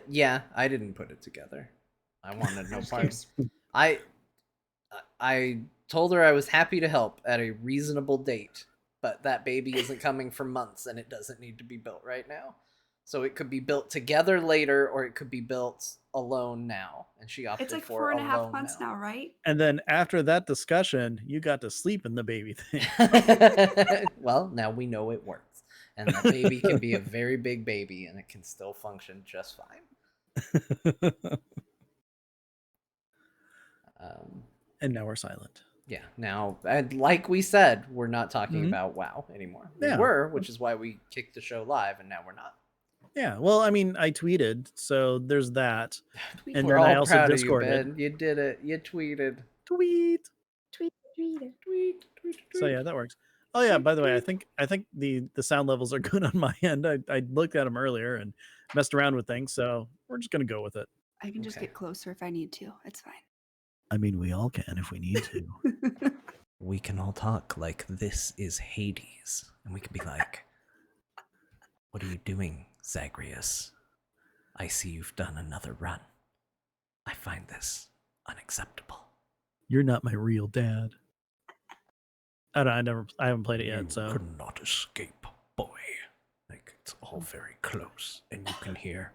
Yeah, I didn't put it together. I wanted no Just part. curious. I I told her I was happy to help at a reasonable date, but that baby isn't coming for months and it doesn't need to be built right now. So it could be built together later or it could be built alone now. And she It's opted like for 4.5 alone months now. now, right? And then after that discussion, you got to sleep in the baby thing. Well, now we know it works. And that baby can be a very big baby and it can still function just fine. And now we're silent. Yeah, now, and like we said, we're not talking about WoW anymore. We Yeah. were, which is why we kicked the show live, and now we're not. Yeah, well, I mean, I tweeted, so there's that. And And we're then I all also proud Discorded. of you, Ben. You did it. You tweeted. Tweet. Tweet. So yeah, that works. Oh yeah, by the way, I think the sound levels are good on my end. I looked at them earlier and messed around with things, so we're just gonna go with it. I can just get closer if I need to. It's fine. I mean, we all can if we need to. We can all talk like this is Hades, and we can be like, "What are you doing, Zagreus? I see you've done another run. I find this unacceptable. You're not my real dad. I haven't played it yet, so could not escape, boy. Like it's all very close, and you can hear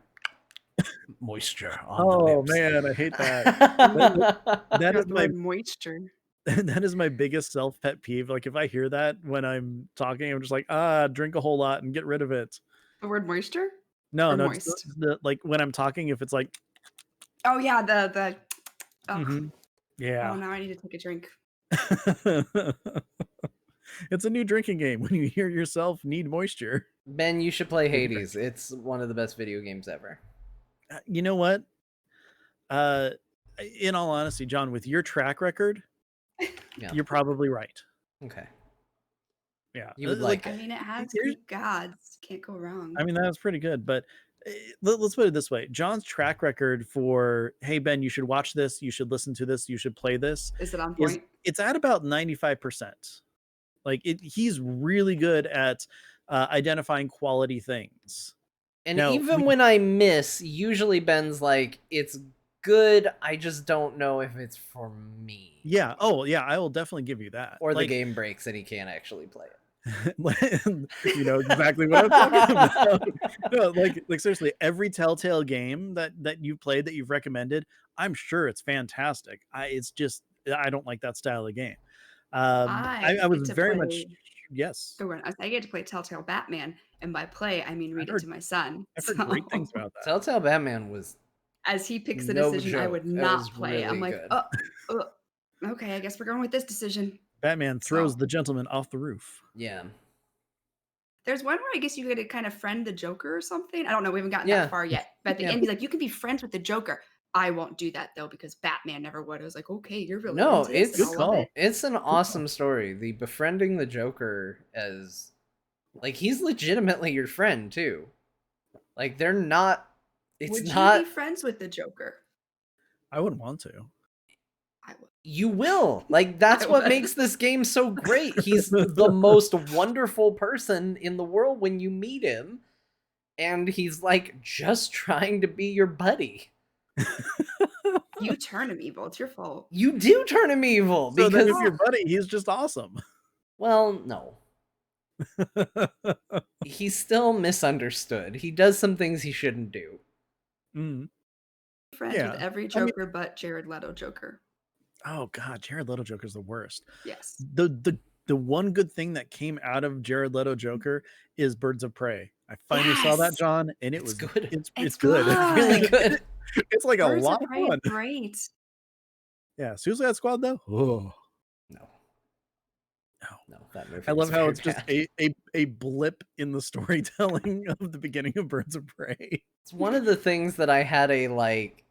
moisture on the lips. Oh man, I hate that. That is my moisture. That is my biggest self pet peeve. Like if I hear that when I'm talking, I'm just like, drink a whole lot and get rid of it. The word moisture? No, Or no, moist? like when I'm talking, if it's like, oh yeah, the yeah. Oh, now I need to take a drink. It's a new drinking game. When you hear yourself need moisture, Ben, you should play Hades. It's one of the best video games ever. You know what? In all honesty, John, with your track record, you're probably right. Okay. Yeah, you would like. I mean, it has Greek gods. Can't go wrong. I mean, that was pretty good, but let's put it this way: John's track record for, hey Ben, you should watch this, you should listen to this, you should play this. Is it on point? It's at about 95%. Like he's really good at identifying quality things. And now, even when I miss, usually Ben's like, it's good, I just don't know if it's for me. Yeah. Oh, yeah, I will definitely give you that. Or the game breaks and he can't actually play it. You know exactly what I'm talking about. No, like seriously, every Telltale game that you played that you've recommended, I'm sure it's fantastic. It's just I don't like that style of game. I was very much yes. I get to play Telltale Batman, and by play I mean read it to my son. I've heard great things about that. Telltale Batman was, as he picks a decision I would not play. really I'm like, okay, I guess we're going with this decision. Batman throws the gentleman off the roof. Yeah. There's one where I guess you could kind of friend the Joker or something. I don't know. We haven't gotten that far yet. But at the end, he's like, you can be friends with the Joker. I won't do that, though, because Batman never would. I was like, okay, you're really No, it's good call. It's an awesome story. The befriending the Joker as, like, he's legitimately your friend, too. Like, they're not... Would you be friends with the Joker? I wouldn't want to. I would. You will. Like, that's what makes this game so great. He's the most wonderful person in the world when you meet him. And he's, like, just trying to be your buddy. You turn him evil. It's your fault. You do turn him evil. So because if your buddy, he's just awesome. Well, no. He's still misunderstood. He does some things he shouldn't do. Friends with every Joker but Jared Leto Joker. Oh God, Jared Leto Joker's the worst. Yes. The one good thing that came out of Jared Leto Joker is Birds of Prey. I finally saw that, John, and it was good. It's good. It's really good. It's like Birds a lot of Prey of fun. is great. Yeah, Suicide Squad though. Oh no, that movie. I love how it's just a blip in the storytelling of the beginning of Birds of Prey. It's one of the things that I had a like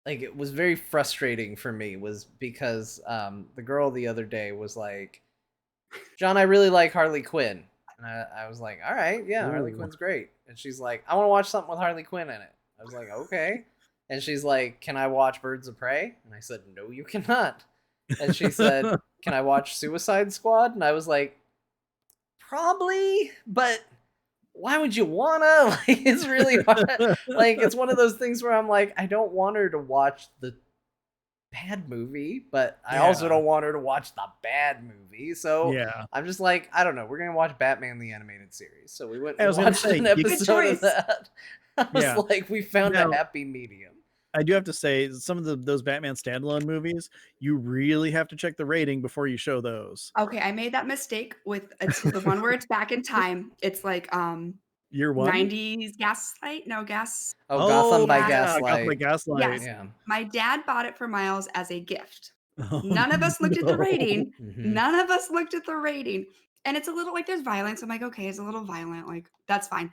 it was very frustrating for me was because the girl the other day was like, John, I really like Harley Quinn. And I was like, all right, yeah, Harley Quinn's great. And she's like, I want to watch something with Harley Quinn in it. I was like, okay. And she's like, can I watch Birds of Prey? And I said, no, you cannot. And she said, can I watch Suicide Squad? And I was like, probably, but why would you wanna? Like, it's really hard. Like, it's one of those things where I'm like, I don't want her to watch the bad movie, but I also Yeah. don't want her to watch the bad movie. So Yeah. I'm just like, I don't know. We're gonna watch Batman the Animated Series. So we went I and was gonna watched say, an you- Good episode of choice. that. I was Yeah. like, we found a Now- happy medium. I do have to say, some of those Batman standalone movies, you really have to check the rating before you show those. Okay, I made that mistake with it's the one where it's back in time. It's like Year one? 90s Gaslight? No, gas. Oh, Gotham by yeah. Gotham by Gaslight. Gaslight. Yes. Yeah. My dad bought it for Miles as a gift. Oh, None of us looked at the no. rating. Mhm. None of us looked at the rating. And it's a little like there's violence. I'm like, okay, it's a little violent. Like, that's fine.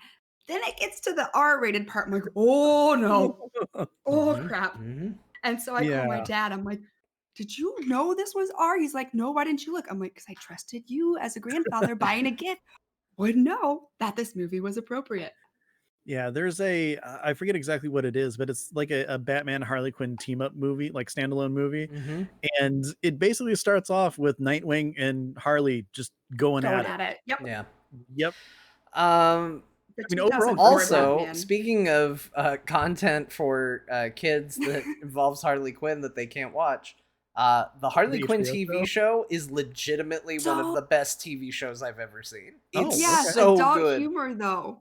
Then it gets to the R-rated part. I'm like, oh no. Oh Mhm. crap. Mhm. And so I call my Yeah. dad. I'm like, did you know this was R? He's like, no, why didn't you look? I'm like, because I trusted you as a grandfather buying a gift. Would know that this movie was appropriate. Yeah, there's I forget exactly what it is, but it's like a Batman Harley Quinn team up movie, like standalone movie. Mhm. And it basically starts off with Nightwing and Harley just going Going at it. at it. Yep. Yeah. Yep. The I mean, overall, 2004 Also, Batman. speaking of content for kids that involves Harley Quinn that they can't watch, the Harley The Quinn HBO TV show is legitimately one of the best TV shows I've ever seen. Oh, It's Yes, so adult good. humor though.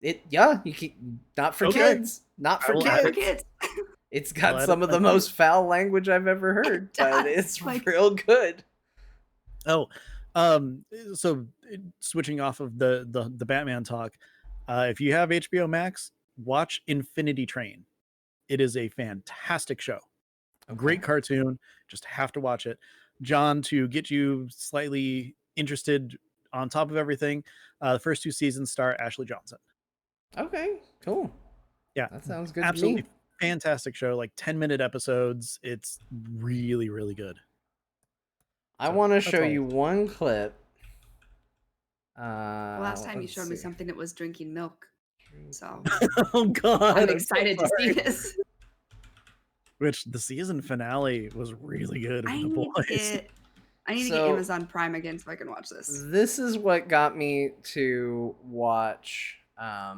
You keep not for Okay. kids, not for I will Not add for kids. kids. It's I'll got add some it of the to my most foul language I've ever heard, but does, it's like- real good. Oh, so switching off of the Batman talk, if you have HBO Max, watch Infinity Train. It is a fantastic show. Great cartoon. Just have to watch it. John, to get you slightly interested on top of everything, the first 2 seasons star Ashley Johnson. Okay, cool. Yeah, That sounds good absolutely to me. fantastic show. Like 10-minute episodes. It's really, really good. I So, want to that's show all. you one clip. The last time you let's showed me see. something that was drinking milk. So Oh God, I'm so excited to see sorry. this. Which the season finale was really good with I the need to boys. get So- Amazon Prime again so I can watch this. This is what got me to watch. Let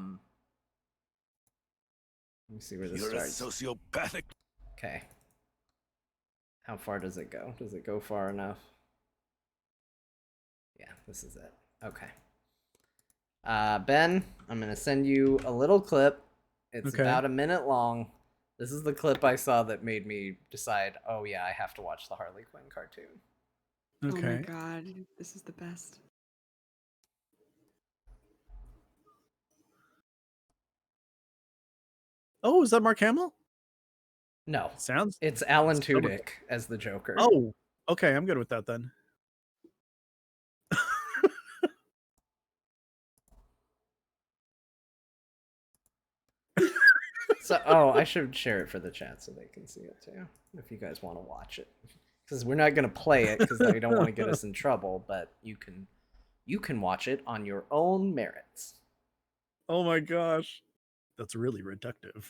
me see where this You're a starts. sociopathic. Okay. How far does it go? Does it go far enough? Yeah, this is it. Okay. Ben, I'm gonna send you a little clip. It's Okay. about a minute long. This is the clip I saw that made me decide, oh yeah, I have to watch the Harley Quinn cartoon. Oh my Okay. god, this is the best. Oh, is that Mark Hamill? No, Sounds. it's Alan Sounds like- Tudyk as the Joker. Oh, okay. I'm good with that then. So, I should share it for the chat so they can see it too, if you guys want to watch it. Because we're not gonna play it because we don't want to get us in trouble. But you can watch it on your own merits. Oh my gosh, that's really reductive.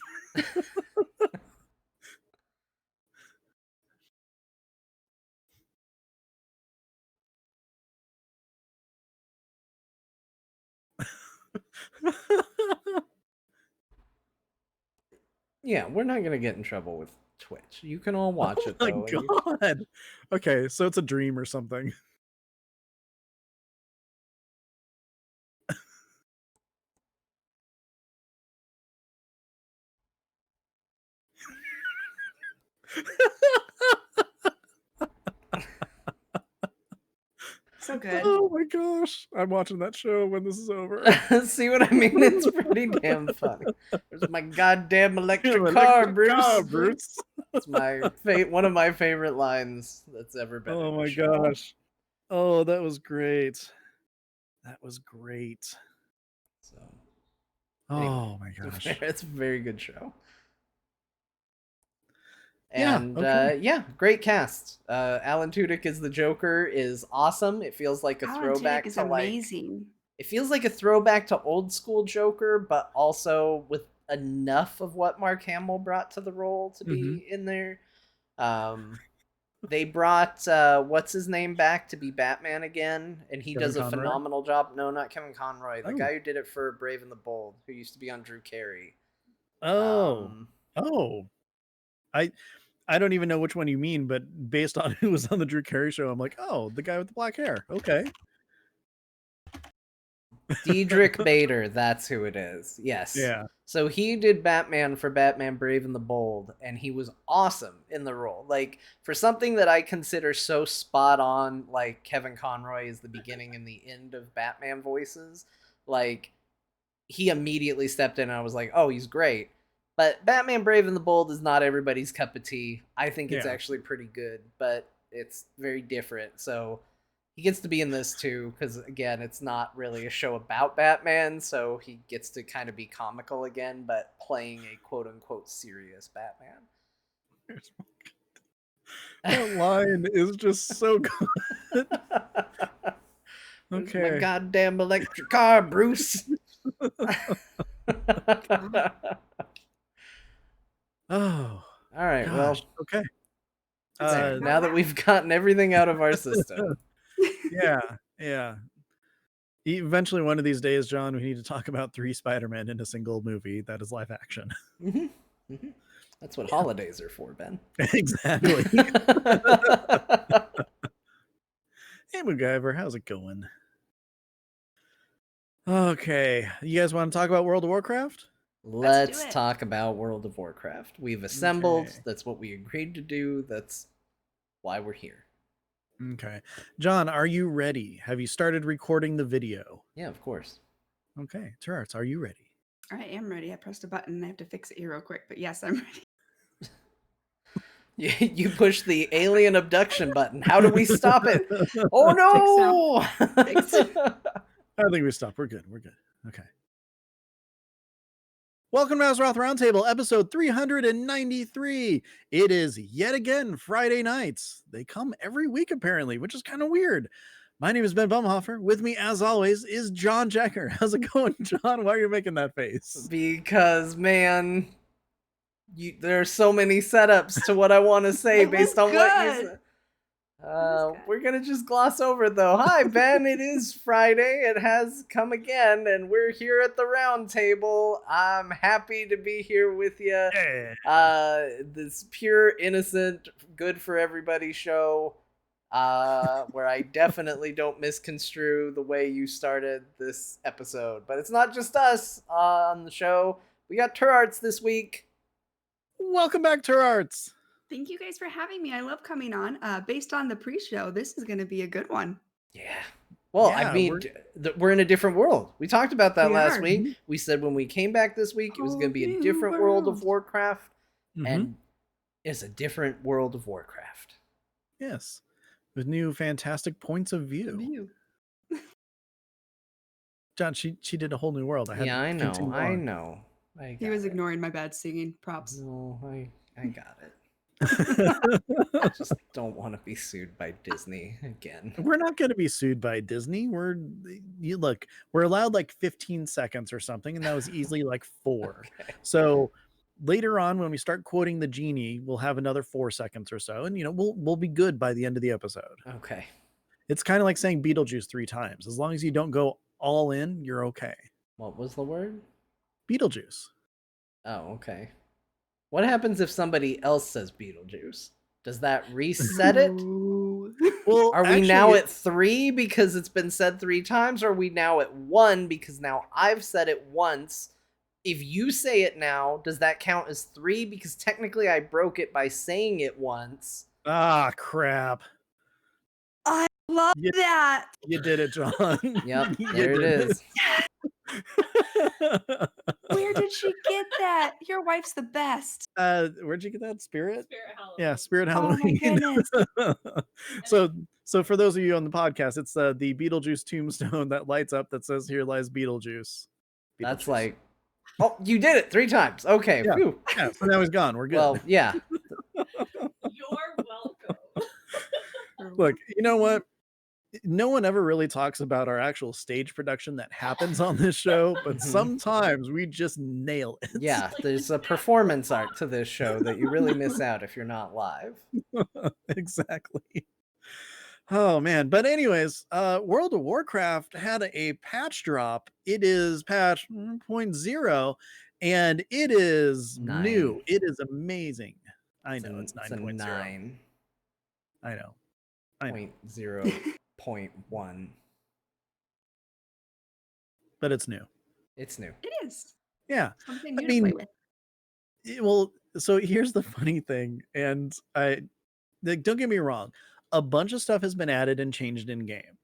Yeah, we're not gonna get in trouble with Twitch. You can all watch it Oh though. my and you- god. Okay, so it's a dream or something. So good. Oh my gosh, I'm watching that show when this is over. See what I mean? It's pretty damn funny. There's my goddamn electric Electric car, Bruce. car, Bruce. It's one of my favorite lines that's ever been. Oh in a my show. gosh. Oh, that was great. That was great. So Oh Anyway, my gosh. it's a very good show. Yeah, And okay. yeah, great cast. Alan Tudyk as the Joker is awesome. It feels like a Alan throwback Tudyk is to like amazing. it feels like a throwback to old school Joker, but also with enough of what Mark Hamill brought to the role to be in there. They brought what's his name back to be Batman again, and he Kevin does a Conroy? phenomenal job. No, not Kevin Conroy. The Oh. guy who did it for Brave and the Bold, who used to be on Drew Carey. Oh. I don't even know which one you mean, but based on who was on the Drew Carey show, I'm like, oh, the guy with the black hair. Okay. Diedrich Bader, that's who it is. Yes. Yeah. So he did Batman for Batman Brave and the Bold, and he was awesome in the role. Like, for something that I consider so spot on, like Kevin Conroy is the beginning and the end of Batman voices, like, he immediately stepped in and I was like, oh, he's great. But Batman Brave and the Bold is not everybody's cup of tea. I think it's actually pretty good, but it's very different. So he gets to be in this too, because again, it's not really a show about Batman, so he gets to kind of be comical again, but playing a quote unquote serious Batman. That line is just so good. Okay. My goddamn electric car, Bruce. Oh. All right. Gosh. Well. Okay. Now that we've gotten everything out of our system. Yeah. Eventually, one of these days, John, we need to talk about 3 Spider-Man in a single movie that is live action. Mm-hmm. Mm-hmm. That's what holidays are for, Ben. Exactly. Hey, MacGyver, how's it going? Okay, you guys want to talk about World of Warcraft? Let's talk about World of Warcraft. We've assembled. Okay. That's what we agreed to do. That's why we're here. Okay. John, are you ready? Have you started recording the video? Yeah, of course. Okay. Turarts, are you ready? I am ready. I pressed a button and I have to fix it here real quick, but yes, I'm ready. You pushed the alien abduction button. How do we stop it? Oh no! Fix it. I think we stopped. We're good. Okay. Welcome to Azeroth Roundtable, episode 393. It is yet again Friday nights. They come every week, apparently, which is kind of weird. My name is Ben Bumhofer. With me, as always, is John Jecker. How's it going, John? Why are you making that face? Because, man, there are so many setups to what I want to say based on what you said. We're gonna just gloss over it though. Hi Ben, it is Friday. It has come again, and we're here at the round table. I'm happy to be here with you. Yeah. This pure, innocent, good for everybody show, where I definitely don't misconstrue the way you started this episode. But it's not just us on the show. We got Turarts this week. Welcome back, Turarts. Thank you guys for having me. I love coming on. Based on the pre-show, this is going to be a good one. Yeah. Well, yeah, I mean, we're in a different world. We talked about that last week. We said when we came back this week, it was going to be a different World of Warcraft. And it's a different World of Warcraft. Yes. With new fantastic points of view. John, she did a whole new world. I know. He was ignoring my bad singing. Props. No, I got it. I just don't want to be sued by Disney again. We're not going to be sued by Disney. We're allowed like 15 seconds or something, and that was easily like 4. Okay. So later on, when we start quoting the genie, we'll have another 4 seconds or so, and we'll be good by the end of the episode. Okay. It's kind of like saying Beetlejuice 3 times. As long as you don't go all in, you're okay. What was the word? Beetlejuice. Oh, okay. What happens if somebody else says Beetlejuice? Does that reset it? Well, are we now at 3 because it's been said 3 times? Or are we now at 1 because now I've said it once? If you say it now, does that count as 3? Because technically I broke it by saying it once. Ah, crap. I love that. You did it, John. Yep, there it is. Where did she get that? Your wife's the best. Where'd you get that? Spirit Halloween. Yeah, Spirit Halloween. Oh my goodness. So for those of you on the podcast, it's the Beetlejuice tombstone that lights up that says "Here lies Beetlejuice." That's like, oh, you did it 3 times. Okay. Yeah. Whew. Yeah. So now he's gone. We're good. Well, yeah. You're welcome. Look, you know what? no one ever really talks about our actual stage production that happens on this show, but sometimes we just nail it. Yeah, there's a performance art to this show that you really miss out if you're not live. Exactly. Oh man, but anyways, World of Warcraft had a patch drop. It is patch 0.0 and it is 9. new. It is amazing. I know it's It's a 9.0. 9. I know. 0.1. But it's new. It's new. It is. Yeah. Something I new to play mean, with. well, so here's the funny thing, and don't get me wrong, a bunch of stuff has been added and changed in game.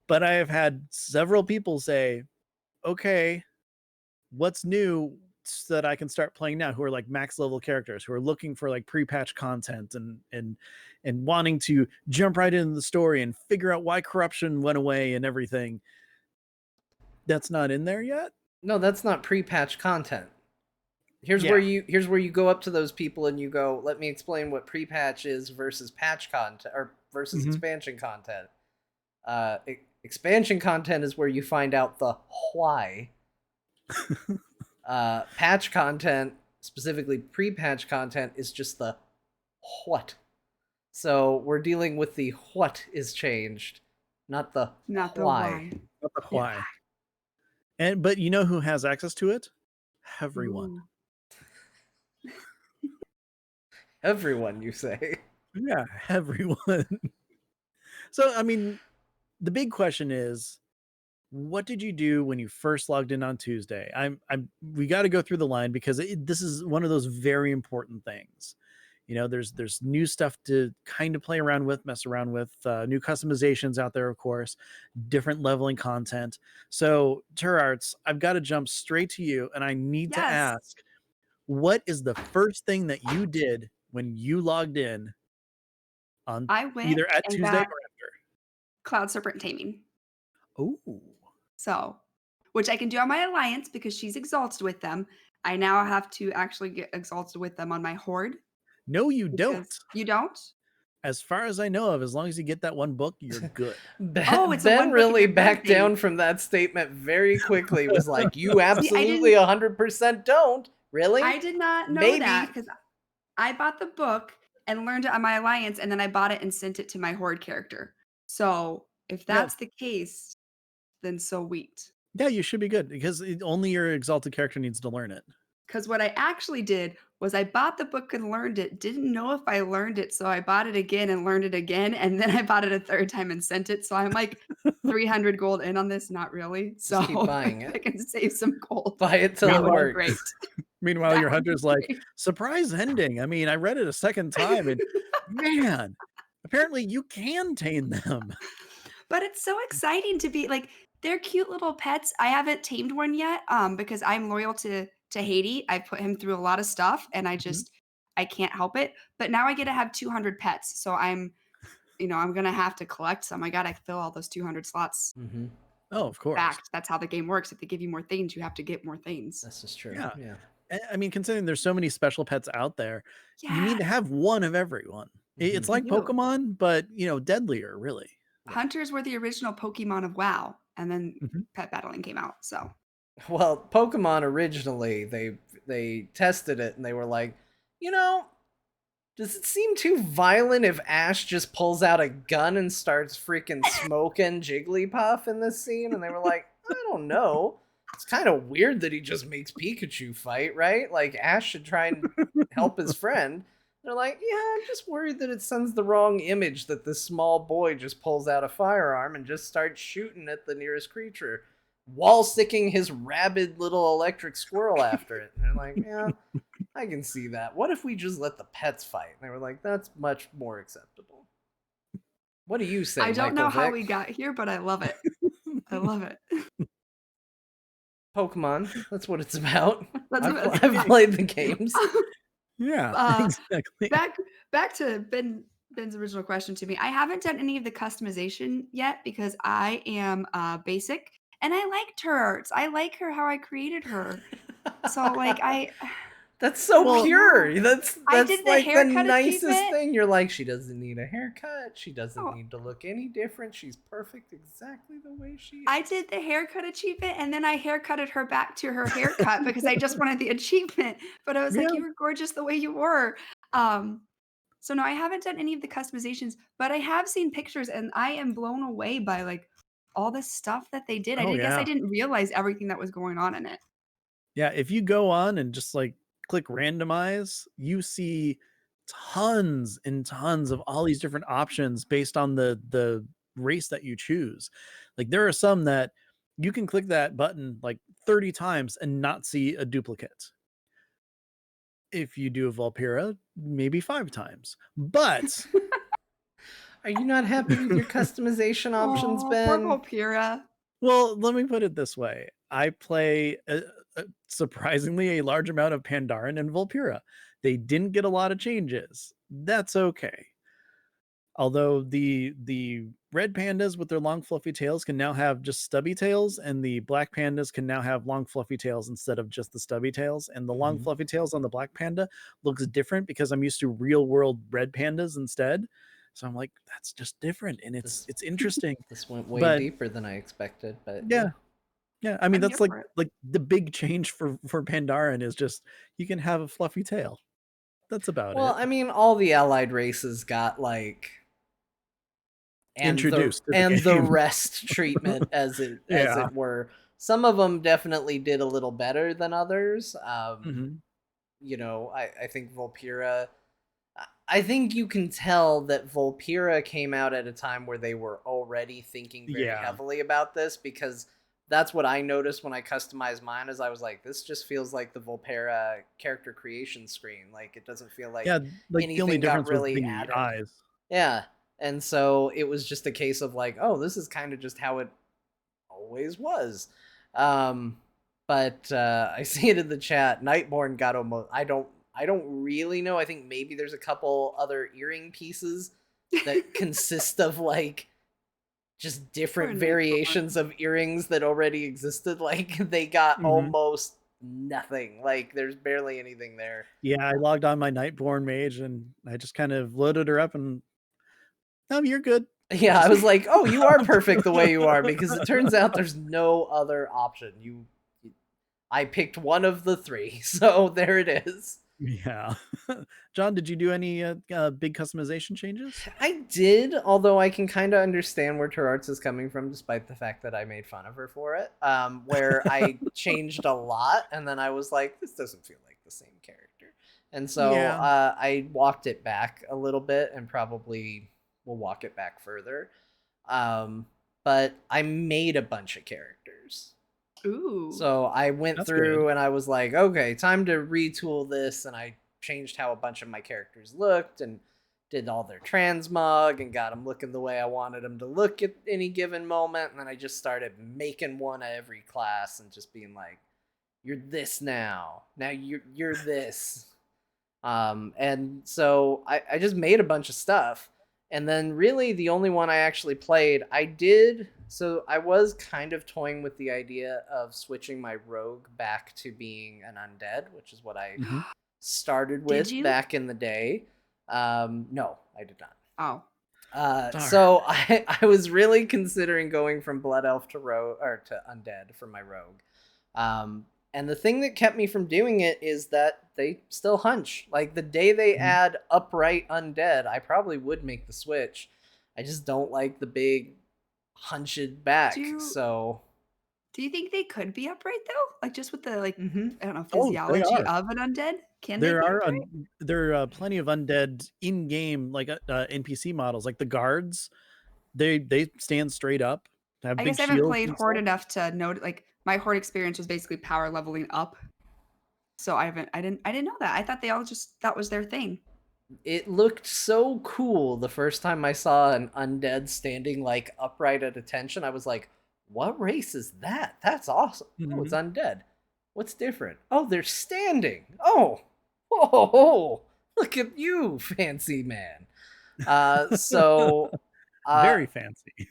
But I have had several people say, okay, what's new so that I can start playing now, who are like max level characters, who are looking for like pre-patch content and wanting to jump right into the story and figure out why corruption went away and everything. That's not in there yet? No, that's not pre-patch content. Here's where you go up to those people and you go, let me explain what pre-patch is versus patch content or versus expansion content. Expansion content is where you find out the why. Patch content, specifically pre-patch content, is just the what. So we're dealing with the what is changed, not the Not the why. Not the why. But you know who has access to it? Everyone. Ooh. Everyone, you say? Yeah, everyone. So, I mean, the big question is, what did you do when you first logged in on Tuesday? We got to go through the line because this is one of those very important things. You know, there's new stuff to kind of play around with, mess around with, new customizations out there, of course, different leveling content. So, Turarts, I've got to jump straight to you, and I need to ask, what is the first thing that you did when you logged in on I went either at and Tuesday or got after? Cloud Serpent Taming. Oh. So, which I can do on my alliance because she's exalted with them. I now have to actually get exalted with them on my horde. No, you don't. You don't? As far as I know of, as long as you get that one book, you're good. Ben really backed down from that statement very quickly. Was like, you absolutely 100% don't. Really? I did not know that because I bought the book and learned it on my alliance, and then I bought it and sent it to my horde character. So if that's the case, then so wheat. Yeah, you should be good because only your exalted character needs to learn it. Because what I actually did was I bought the book and learned it, didn't know if I learned it, so I bought it again and learned it again, and then I bought it a third time and sent it, so I'm like 300 gold in on this, not really. So just keep buying it. I can save some gold. Buy it till it works. Great. Meanwhile, your hunter's like, surprise ending. I mean, I read it a second time, and man, apparently you can tame them. But it's so exciting to be like, they're cute little pets. I haven't tamed one yet, because I'm loyal to Haiti. I put him through a lot of stuff, and I just I can't help it. But now I get to have 200 pets, so I'm gonna have to collect some. I gotta fill all those 200 slots. Oh, of course. Fact. That's how the game works. If they give you more things, you have to get more things. That's just true. Yeah. I mean, considering there's so many special pets out there, you need to have one of everyone. It's like Pokemon, but deadlier, really. Hunters were the original Pokemon of WoW, and then pet battling came out. So, well, Pokemon originally they tested it and they were like, does it seem too violent if Ash just pulls out a gun and starts freaking smoking Jigglypuff in this scene? And they were like, I don't know. It's kind of weird that he just makes Pikachu fight, right? Like, Ash should try and help his friend. They're like, yeah, I'm just worried that it sends the wrong image that this small boy just pulls out a firearm and just starts shooting at the nearest creature while sticking his rabid little electric squirrel after it. And they're like, yeah, I can see that. What if we just let the pets fight? And they were like, that's much more acceptable. What do you say, I don't know Michael how Vick? we got here, but I love it. I love it. Pokemon, that's what it's about. I've I've played the games. Yeah, exactly. Back to Ben's original question to me. I haven't done any of the customization yet because I am basic, and I like Turarts. I like her how I created her. So like That's so Well, pure. That's I did the like the haircut nicest achievement. thing. You're like, she doesn't need a haircut. She doesn't Oh, need to look any different. She's perfect exactly the way she is. I did the haircut achievement, and then I haircutted her back to her haircut because I just wanted the achievement. But I was like, yeah. "You were gorgeous the way you were." Um, so no, I haven't done any of the customizations, but I have seen pictures, and I am blown away by like all the stuff that they did. Oh, I yeah. didn't realize everything that was going on in it. Yeah, if you go on and just like click randomize, you see tons and tons of all these different options based on the race that you choose. Like there are some that you can click that button like 30 times and not see a duplicate. If you do a Vulpera, maybe 5 times. But Are you not happy with your customization options, Oh, poor Ben? Volpira. well, let me put it this way. I play surprisingly a large amount of Pandaren and Vulpera. They didn't get a lot of changes. That's okay. Although the red pandas with their long fluffy tails can now have just stubby tails, and the black pandas can now have long fluffy tails instead of just the stubby tails. And the long fluffy tails on the black panda looks different because I'm used to real world red pandas instead. So I'm like, that's just different, and This it's interesting. this went way But deeper than I expected, but yeah, yeah. yeah. I mean, I'm here that's for it. like the big change for Pandaren is just you can have a fluffy tail. That's about Well, it. I mean, all the allied races got like Introduced to the and the game. rest treatment as Yeah. it were. Some of them definitely did a little better than others. Mhm. You know, I think Volpira. I think you can tell that Volpira came out at a time where they were already thinking very Yeah. heavily about this, because that's what I noticed when I customized mine. Is I was like, this just feels like the Volpera character creation screen. Like it doesn't feel like Yeah, like, the only anything got difference was really the added. eyes. Yeah. And so it was just a case of like, oh, this is kind of just how it always was. Um, but I see it in the chat. Nightborn got almost. I don't really know. I think maybe there's a couple other earring pieces that consist of like just Poor different Nightborn. variations of earrings that already existed. Like they got Mhm. almost nothing. Like there's barely anything there. Yeah, I logged on my Nightborn mage, and I just kind of loaded her up and, you're good." Yeah, I Just was like, "Oh, you are perfect the way you are," because it turns out there's no other option. I picked one of the three, so there it is. Yeah. John, did you do any, big customization changes? I did, although I can kind of understand where Turarts is coming from, despite the fact that I made fun of her for it. Where I changed a lot, and then I was like, "This doesn't feel like the same character," and so Yeah. I walked it back a little bit, and probably will walk it back further. Um, but I made a bunch of characters. Ooh. So I went That's good. through and I was like, okay, time to retool this. And I changed how a bunch of my characters looked and did all their transmog and got them looking the way I wanted them to look at any given moment. And then I just started making one of every class and just being like, you're this now. Now you're this. And so I just made a bunch of stuff. And then really the only one I actually played, I did. So I was kind of toying with the idea of switching my rogue back to being an undead, which is what I Mhm. started Did with you? back in the day. No, I did not. Oh. Darn. So I was really considering going from blood elf to rogue or to undead for my rogue. Um, and the thing that kept me from doing it is that they still hunch. Like the day they Mhm. add upright undead, I probably would make the switch. I just don't like the big hunched back. Do So do you think they could be upright though? Like just with the like mhm. I don't know, Oh, they physiology are. of an undead? Can they There be are upright? plenty of undead in-game, like, NPC models, like the guards, they stand straight up, have I big guess I haven't shields played and Horde stuff. enough to know like my Horde experience was basically power leveling up. So I didn't know that. I thought they all just that was their thing. It looked so cool the first time I saw an undead standing like upright at attention. I was like, what race is that? That's awesome. Oh, it's Mhm. undead. What's different? Oh, they're standing. Oh, whoa, look at you, fancy man. So uh Very fancy.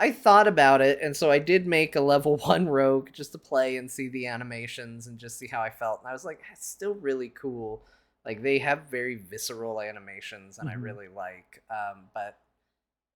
I thought about it, and so I did make a level 1 rogue just to play and see the animations and just see how I felt. And I was like, it's still really cool. Like they have very visceral animations, and I Mhm. really like. But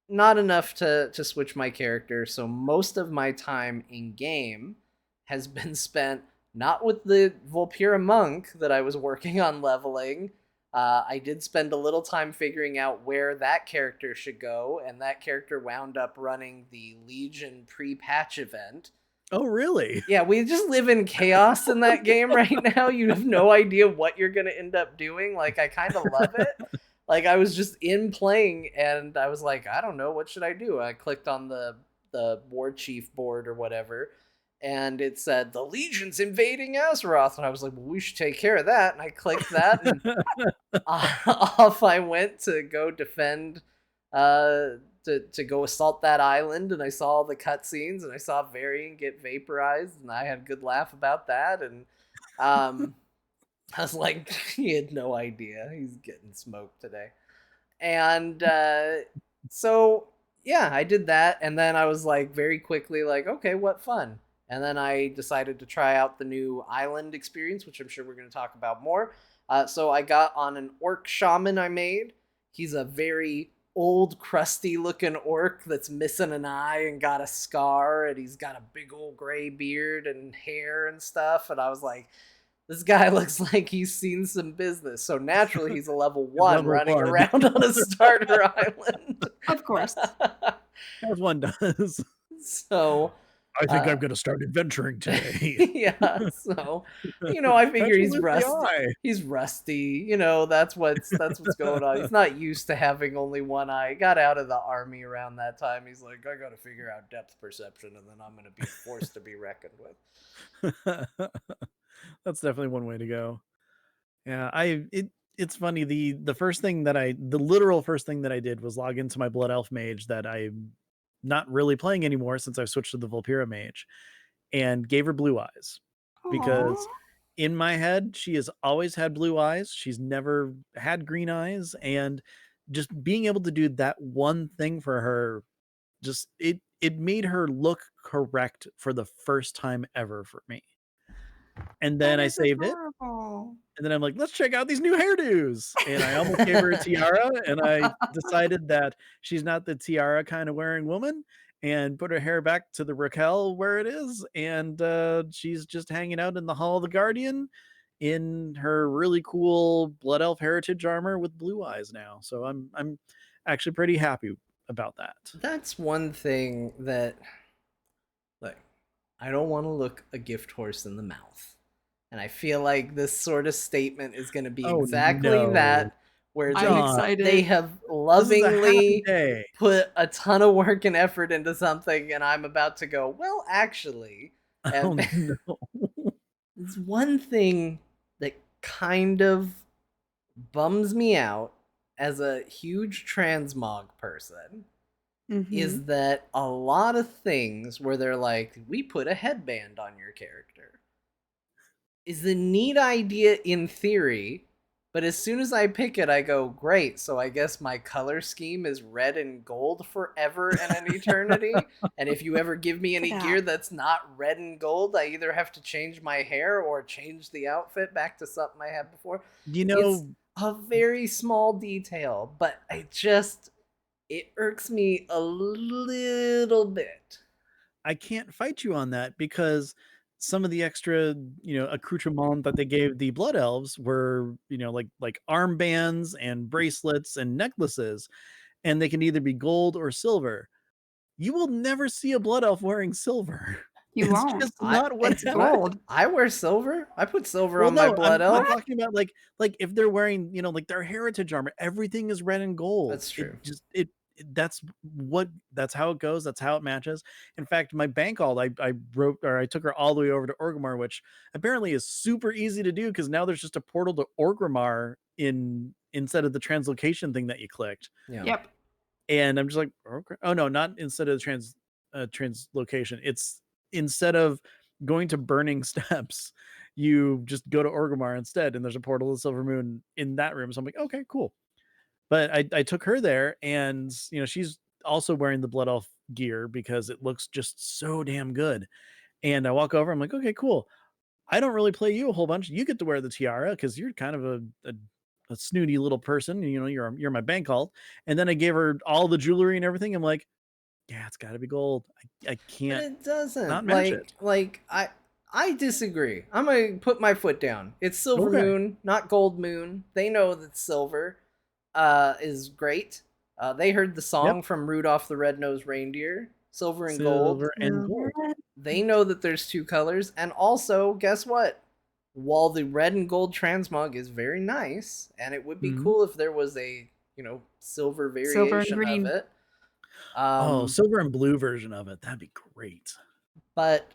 not enough to switch my character. So most of my time in game has been spent not with the Volpira monk that I was working on leveling. I did spend a little time figuring out where that character should go, and that character wound up running the Legion pre-patch event. Oh, really? Yeah, we just live in chaos in that game right now. You have no idea what you're going to end up doing. Like, I kind of love it. Like, I was just in playing, and I was like, I don't know, what should I do? I clicked on the war chief board or whatever, and it said, the Legion's invading Azeroth. And I was like, well, we should take care of that. And I clicked that, and off I went to go defend, to go assault that island. And I saw all the cutscenes, and I saw Varian get vaporized, and I had a good laugh about that. And I was like, he had no idea he's getting smoked today. And so yeah, I did that, and then I was like very quickly like, okay, what fun. And then I decided to try out the new island experience, which I'm sure we're going to talk about more. So I got on an orc shaman I made. He's a very old, crusty looking orc that's missing an eye and got a scar, and he's got a big old gray beard and hair and stuff. And I was like, this guy looks like he's seen some business. So naturally, he's a level 1 Level running 1. around on a starter island. Of course. As one does. So I think I'm gonna start adventuring today. yeah, so I figure How'd you he's lose the rusty. eye? He's rusty. That's what's going on. He's not used to having only one eye. He got out of the army around that time. He's like, I got to figure out depth perception, and then I'm going to be forced to be reckoned with. That's definitely one way to go. Yeah, it's funny. The literal first thing that I did was log into my Blood Elf mage that I'm not really playing anymore since I've switched to the Volpira mage, and gave her blue eyes because Aw. in my head she has always had blue eyes. She's never had green eyes, and just being able to do that one thing for her, just it made her look correct for the first time ever for me. And then That I is saved it, adorable. and then I'm like, let's check out these new hairdos. And I almost gave her a tiara, and I decided that she's not the tiara kind of wearing woman, and put her hair back to the Raquel where it is. And she's just hanging out in the Hall of the Guardian in her really cool Blood Elf heritage armor with blue eyes now. So I'm actually pretty happy about that. That's one thing that, like, I don't want to look a gift horse in the mouth. And I feel like this sort of statement is going to be Oh exactly no, that, where I'm John, they excited. have this is a happy lovingly day. put a ton of work and effort into something, and I'm about to go, well, actually. Oh And no. it's one thing that kind of bums me out as a huge transmog person Mhm. is that a lot of things where they're like, we put a headband on your character is a neat idea in theory, but as soon as I pick it, I go, great, so I guess my color scheme is red and gold forever and an eternity. And if you ever give me Look any at gear that. that's not red and gold, I either have to change my hair or change the outfit back to something I had before. You It's know, a very small detail, but it irks me a little bit. I can't fight you on that because some of the extra, accoutrement that they gave the blood elves were, like armbands and bracelets and necklaces, and they can either be gold or silver. You will never see a blood elf wearing silver. You It's won't. just not what It's happens. gold. I wear silver. I put silver Well, on my no, blood I'm elf. What? talking about like if they're wearing, like their heritage armor, everything is red and gold. That's It true. just that's how it goes. That's how it matches. In fact, my bank alt, I took her all the way over to Orgrimmar, which apparently is super easy to do because now there's just a portal to Orgrimmar instead of the translocation thing that you clicked. Yeah. Yep. And I'm just like, okay. Oh no, not instead of the translocation. It's instead of going to Burning Steps, you just go to Orgrimmar instead, and there's a portal to Silver Moon in that room. So I'm like, okay, cool. But I took her there, and she's also wearing the Blood Elf gear because it looks just so damn good. And I walk over, I'm like, okay, cool. I don't really play you a whole bunch. You get to wear the tiara because you're kind of a snooty little person. You know, you're my bank alt. And then I gave her all the jewelry and everything. I'm like, yeah, it's got to be gold. I But can't it not doesn't. match it. I disagree. I'm gonna put my foot down. It's Silver Okay. Moon, not Gold Moon. They know that silver is great. They heard the Yep. song from Rudolph the Red-Nosed Reindeer, Silver and Gold. Silver and gold. They know that there's two colors, and also, guess what? While the red and gold transmog is very nice, and it would be Mhm. cool if there was a silver Silver and variation of green. it. Oh, silver and blue version of it. That'd be great. But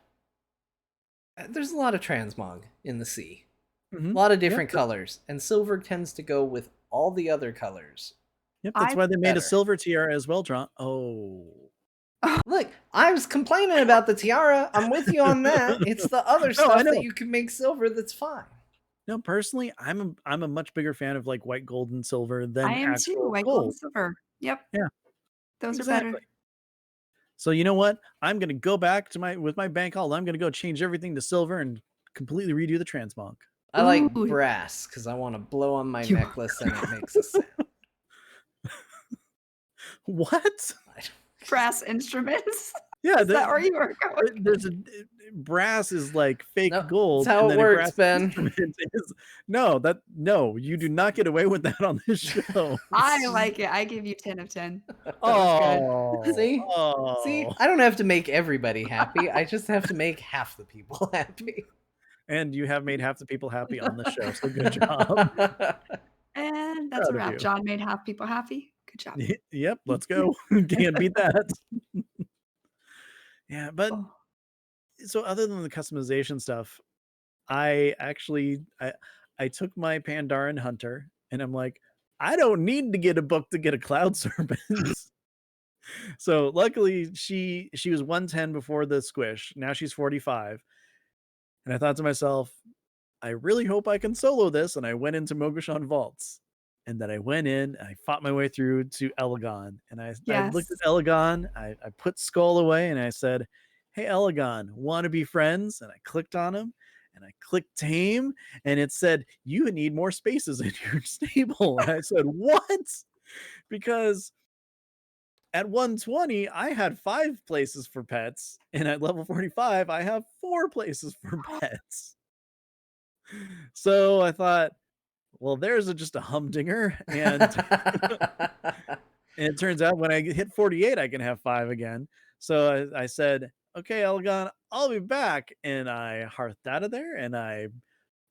there's a lot of transmog in the sea, Mhm. a lot of Yep. different colors, and silver tends to go with all the other colors. Yep. That's I why they made a Better. silver tiara as well, John. Oh. Look, I was complaining about the tiara. I'm with you on that. It's the other No, I stuff that know. you can make silver that's fine. No, personally, I'm a much bigger fan of like white, gold, and silver I than am too. actual White, gold, and gold. silver. Yep. Yeah, Those are exactly. better. So you know what? I'm gonna go back to my bank haul. I'm gonna go change everything to silver and completely redo the transmog. I like Ooh, brass because I want to blow on my you necklace and it makes a sound. What? I don't- brass instruments. Yeah, Is that where you were going? there's a brass is like fake No, gold, that's how and it then a works, brass Ben. instrument is no. You do not get away with that on this show. I like it. I give you 10 of 10. That was good. Oh, See? oh. I don't have to make everybody happy. I just have to make half the people happy. And you have made half the people happy on the show, so good job. And that's a Proud of wrap. you. John made half people happy. Good job. Yep, let's go. Can't beat that. Yeah, but Oh, so other than the customization stuff, I actually I took my Pandaren hunter and I'm like, I don't need to get a book to get a cloud serpent. So luckily she was 110 before the squish. Now she's 45. And I thought to myself, I really hope I can solo this. And I went into Mogushan Vaults. And then I went in and I fought my way through to Elegon. And I looked yes. at Elegon, I put Skull away and I said, hey, Elegon, want to be friends? And I clicked on him and I clicked tame and it said, you need more spaces in your stable. And I said, what? Because at 120, I had 5 places for pets. And at level 45, I have 4 places for pets. So I thought, well, there's just a humdinger. And it turns out when I hit 48, I can have 5 again. So I said, okay, Elgon, I'll be back. And I hearthed out of there and I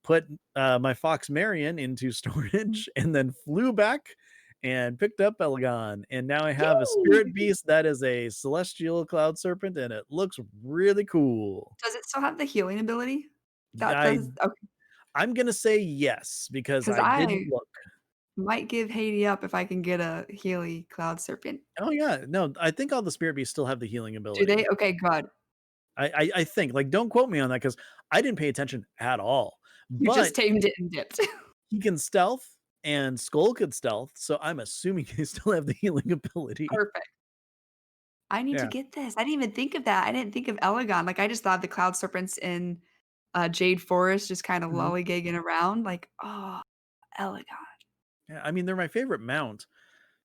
put my Fox Marion into storage and then flew back and picked up Elgon. And now I have a spirit Yay! beast that is a celestial cloud serpent and it looks really cool. Does it still have the healing ability? That I does. Okay. I'm gonna say yes because Because I didn't I look. might give Haiti up if I can get a Healy Cloud Serpent. Oh yeah, no, I think all the spirit beasts still have the healing Do they? ability. Okay, good. I think, like, don't quote me on that because I didn't pay attention at all. You just But tamed it and dipped. he can stealth and Skull could stealth, so I'm assuming he still have the healing ability. Perfect. I need to Yeah. get this. I didn't even think of that. I didn't think of Elegon. Like, I just thought the Cloud Serpents in Jade Forest just kind of Mhm. lollygagging around. Like, oh, Elegon. Yeah, I mean, they're my favorite mount.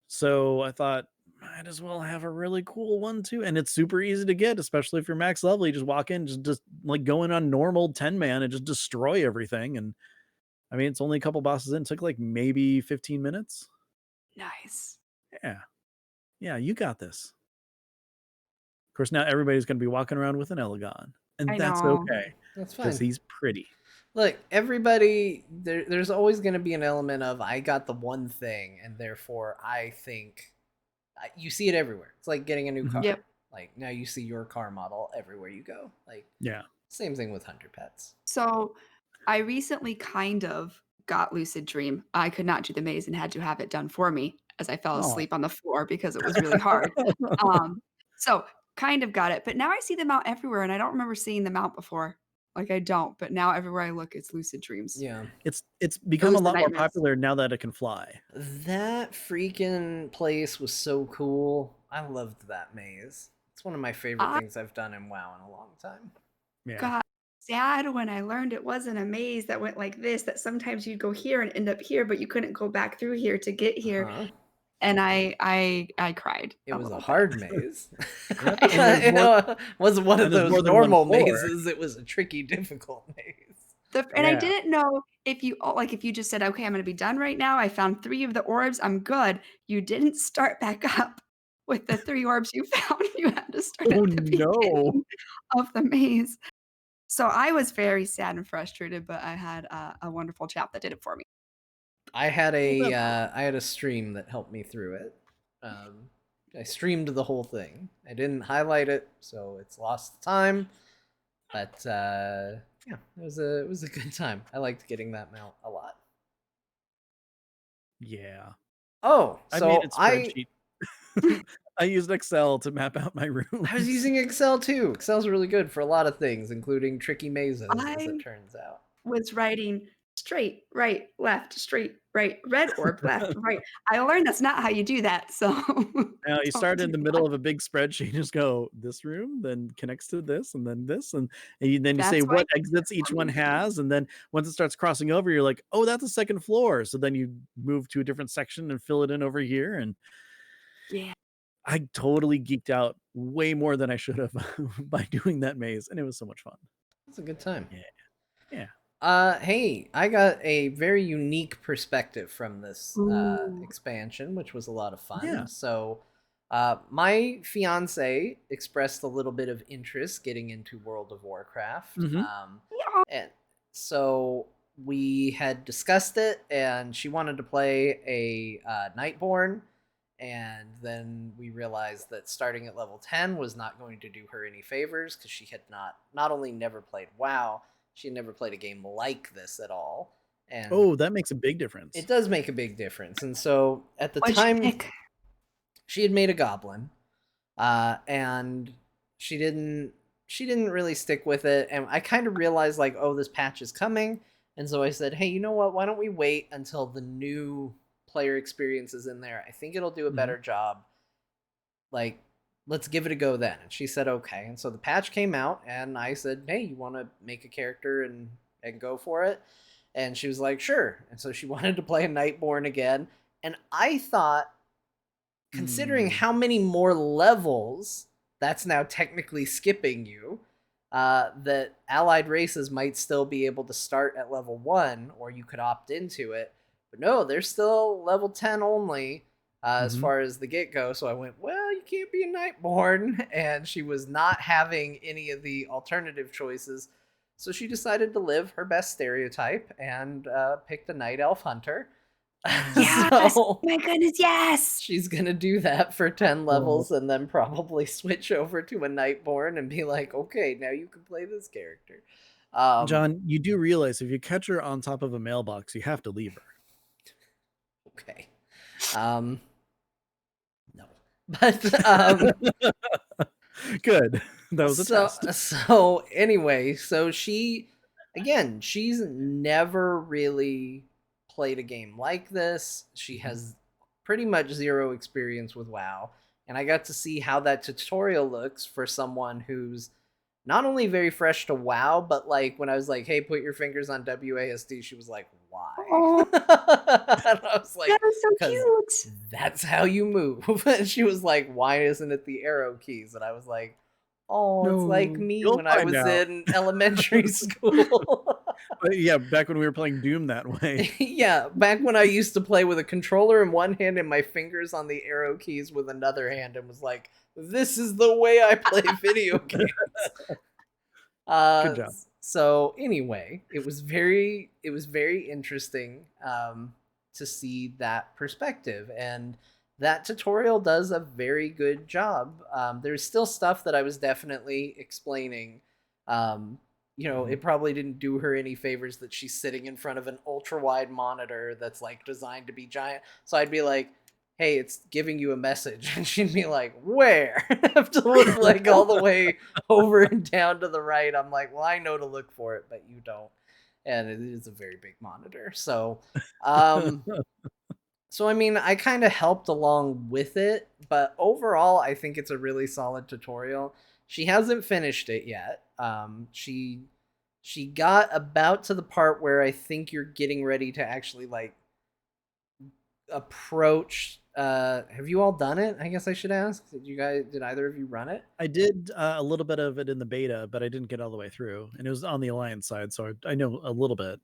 So I thought, might as well have a really cool one too. And it's super easy to get, especially if you're max level. You just walk in, just like go in on normal 10 man and just destroy everything. And I mean, it's only a couple bosses in. It took like maybe 15 minutes. Nice. Yeah. Yeah, you got this. Of course, now everybody's going to be walking around with an Elegon. And I that's know. okay That's because fine. he's pretty. Look, everybody, there's always going to be an element of I got the one thing, and therefore I think you see it everywhere. It's like getting a new Mhm. car. Yep. Like now you see your car model everywhere you go. Like Yeah. same thing with hunter pets. So I recently kind of got lucid dream. I could not do the maze and had to have it done for me as I fell Oh. asleep on the floor because it was really hard. Um, so kind of got it, but now I see them out everywhere and I don't remember seeing them out before. Like I don't, but now everywhere I look, it's lucid dreams. Yeah. It's become a Those are lot more nightmares. popular now that it can fly. That freaking place was so cool. I loved that maze. It's one of my favorite I things I've done in WoW in a long time. Yeah. got sad when I learned it wasn't a maze that went like this, that sometimes you'd go here and end up here, but you couldn't go back through here to get here. Uh-huh. And I cried It a was a little bit. hard maze. I Yep, cried. and there's more It wasn't one of and there's those more than one normal floor. mazes. It was a tricky, difficult maze. And I Yeah. didn't know if you like if you just said, "Okay, I'm gonna be done right now. I found 3 of the orbs. I'm good." You didn't start back up with the 3 orbs you found. You had to start Oh, at the no. beginning of the maze. So I was very sad and frustrated, but I had a wonderful chap that did it for me. I had Well, a that's I had a stream that helped me through it. Um, I streamed the whole thing. I didn't highlight it, so it's lost time. But yeah, it was a good time. I liked getting that mount a lot. yeah. Oh, I made so it spreadsheet. I used Excel to map out my rooms. I was using Excel too. Excel's really good for a lot of things, including tricky mazes, as I it turns out. was writing straight, right, left, straight, right, red orb, left, right. I learned that's not how you do that, so Now you don't start in do the that. middle of a big spreadsheet, just go this room, then connects to this, and then this, and then you say That's why what exits each for one me. has, and then once it starts crossing over, you're like, oh, that's a second floor. So then you move to a different section and fill it in over here. And Yeah. I totally geeked out way more than I should have by doing that maze, and it was so much fun. It's a good time. Yeah. Yeah. Hey, I got a very unique perspective from this Ooh. expansion, which was a lot of fun. Yeah. So, my fiance expressed a little bit of interest getting into World of Warcraft. Mhm. Yeah. And so we had discussed it, and she wanted to play a Nightborn. And then we realized that starting at level 10 was not going to do her any favors because she had not only never played WoW, she had never played a game like this at all. And Oh, that makes a big difference. it does make a big difference. And so at the What'd you time, pick? she had made a goblin, and she didn't really stick with it. And I kind of realized like, oh, this patch is coming. And so I said, hey, you know what? Why don't we wait until the new player experience is in there? I think it'll do a Mhm. better job. Like, let's give it a go then. And she said, okay. And so the patch came out, and I said, hey, you want to make a character and go for it? And she was like, sure. And so she wanted to play a Nightborn again. And I thought, considering Mm. how many more levels that's now technically skipping you, that allied races might still be able to start at level 1, or you could opt into it. But no, they're still level 10 only as Mhm. far as the get-go. So I went, well, you can't be a Nightborn. And she was not having any of the alternative choices. So she decided to live her best stereotype and picked a Night Elf Hunter. Yes! So My goodness, yes! she's gonna do that for 10 Oh. levels and then probably switch over to a Nightborn and be like, okay, now you can play this character. John, you do realize if you catch her on top of a mailbox, you have to leave her. Okay. No. But Good. That was a test. so anyway, so she's never really played a game like this. She has pretty much zero experience with WoW, and I got to see how that tutorial looks for someone who's not only very fresh to WoW, but like when I was like, "Hey, put your fingers on WASD," she was like, "Why?" Oh, And I was like, that is so "Because cute. that's how you move." And she was like, "Why isn't it the arrow keys?" And I was like, "Oh, it's like No. me You'll when I find was out. in elementary school." But yeah, back when we were playing Doom that way. Yeah, back when I used to play with a controller in one hand and my fingers on the arrow keys with another hand, and was like, "This is the way I play video games." Good job. So anyway, it was very interesting to see that perspective, and that tutorial does a very good job. There's still stuff that I was definitely explaining. It probably didn't do her any favors that she's sitting in front of an ultra wide monitor that's like designed to be giant. So I'd be like, hey, it's giving you a message. And she'd be like, where? I have to look like all the way over and down to the right. I'm like, well, I know to look for it, but you don't. And it is a very big monitor. So, I mean, I kind of helped along with it, but overall, I think it's a really solid tutorial. She hasn't finished it yet. She got about to the part where I think you're getting ready to actually like approach. Have you all done it? I guess I should ask. Did either of you run it? I did a little bit of it in the beta, but I didn't get all the way through, and it was on the Alliance side, so I know a little bit.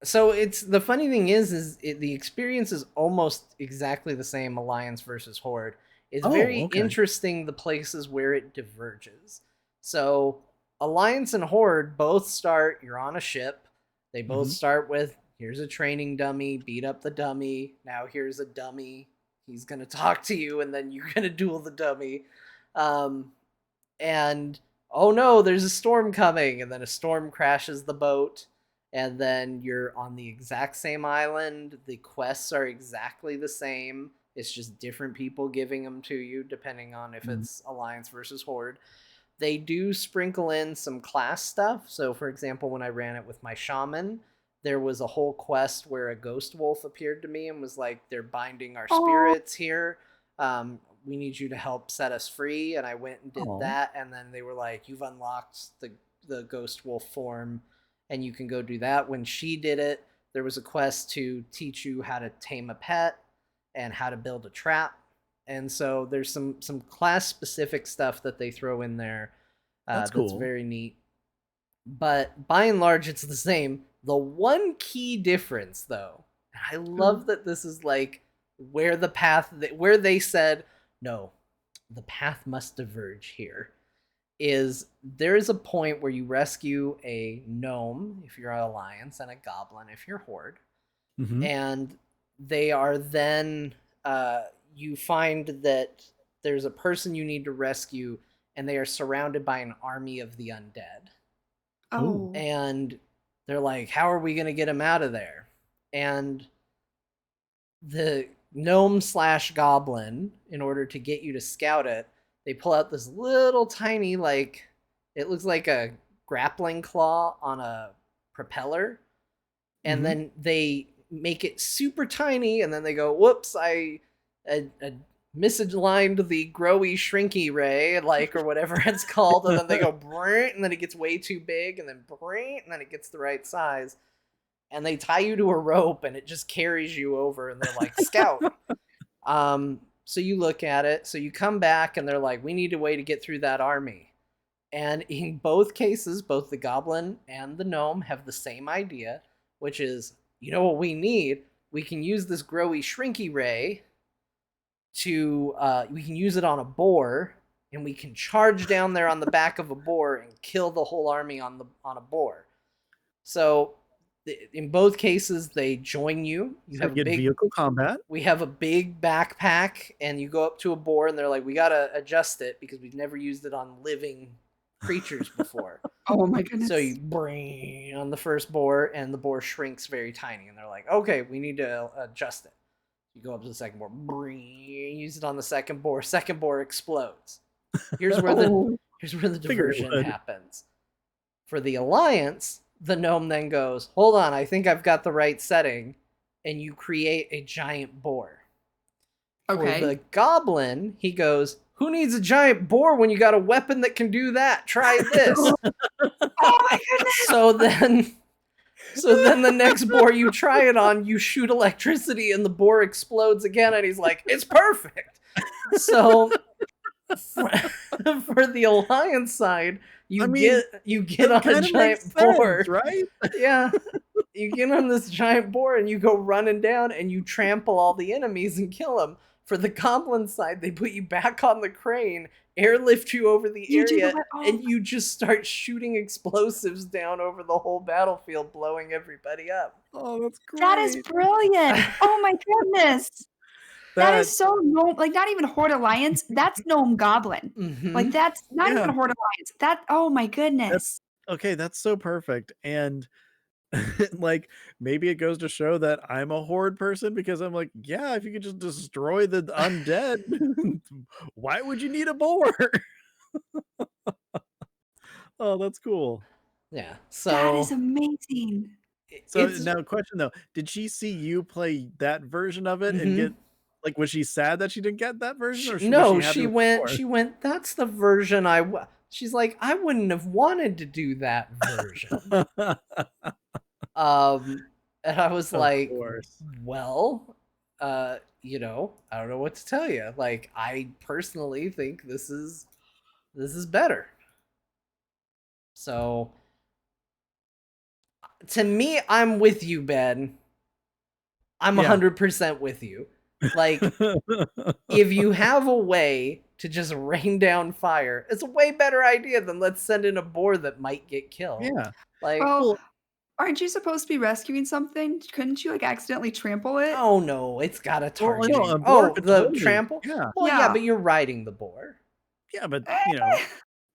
So it's the funny thing is the experience is almost exactly the same, Alliance versus Horde. It's very Okay. interesting the places where it diverges. So Alliance and Horde both start, you're on a ship. They both start with, here's a training dummy, beat up the dummy. Now here's a dummy. He's going to talk to you, and then you're going to duel the dummy. And oh no, there's a storm coming, and then a storm crashes the boat, and then you're on the exact same island. The quests are exactly the same. It's just different people giving them to you depending on if it's Alliance versus Horde. They do sprinkle in some class stuff. So for example, when I ran it with my shaman, there was a whole quest where a ghost wolf appeared to me and was like, they're binding our spirits here. We need you to help set us free. And I went and did that. And then they were like, you've unlocked the ghost wolf form and you can go do that. When she did it, there was a quest to teach you how to tame a pet and how to build a trap. And so there's some class specific stuff that they throw in there. That's cool. That's very neat. But by and large, it's the same. The one key difference, though, and I love that this is like where the path, where they said, no, the path must diverge here, is there is a point where you rescue a gnome if you're an Alliance and a goblin if you're Horde. And they are then, you find that there's a person you need to rescue and they are surrounded by an army of the undead. Oh. And they're like, how are we going to get him out of there? And the gnome / goblin, in order to get you to scout it, they pull out this little tiny, like, it looks like a grappling claw on a propeller. And then they make it super tiny, and then they go, whoops, I misaligned the growy shrinky ray, like, or whatever it's called, and then they go brrrt, and then it gets way too big, and then brrrt, and then it gets the right size, and they tie you to a rope and it just carries you over, and they're like, scout. So you look at it, so you come back and they're like, we need a way to get through that army. And in both cases, both the goblin and the gnome have the same idea, which is, you know what we need? We can use this growy shrinky ray to, we can use it on a boar, and we can charge down there on the back of a boar and kill the whole army on a boar. So in both cases, they join you. You have a big vehicle combat. We have a big backpack, and you go up to a boar, and they're like, we gotta adjust it because we've never used it on living creatures before. Oh my goodness. So you bring on the first boar, and the boar shrinks very tiny, and they're like, okay, we need to adjust it. You go up to the second boar, use it on the second boar. Second boar explodes. Here's where the diversion happens. For the Alliance, the gnome then goes, hold on, I think I've got the right setting, and you create a giant boar. Okay. For the goblin, he goes, who needs a giant boar when you got a weapon that can do that? Try this. Oh my goodness. So then the next boar you try it on, you shoot electricity and the boar explodes again, and he's like, it's perfect. So for the Alliance side, you get on a giant boar, right? Yeah. You get on this giant boar and you go running down and you trample all the enemies and kill them. For the goblin side, they put you back on the crane, airlift you over the area, and you just start shooting explosives down over the whole battlefield, blowing everybody up. Oh, that's great. That is brilliant. Oh my goodness. That is so gnome, like not even Horde Alliance. That's gnome goblin. Like that's not even Horde Alliance. Oh my goodness. That's so perfect. And like maybe it goes to show that I'm a Horde person, because I'm like, yeah, if you could just destroy the undead, why would you need a boar? Oh, that's cool. Yeah. So that is amazing. So now question though, did she see you play that version of it and get Like, was she sad that she didn't get that version, or was No, she happy with the fourth? she went, that's the version she's like, I wouldn't have wanted to do that version. And I was Of like, course. well, you know, I don't know what to tell you. Like, I personally think this is better. So to me, I'm with you, Ben. I'm Yeah. 100% with you. Like, if you have a way to just rain down fire, it's a way better idea than let's send in a boar that might get killed. Yeah. Like, Well, Well, aren't you supposed to be rescuing something? Couldn't you, like, accidentally trample it? oh no, it's got a well, I know targeting. a boar Oh, could the totally, trample? yeah, Well, yeah, Yeah. but you're riding the boar. yeah, but, Eh,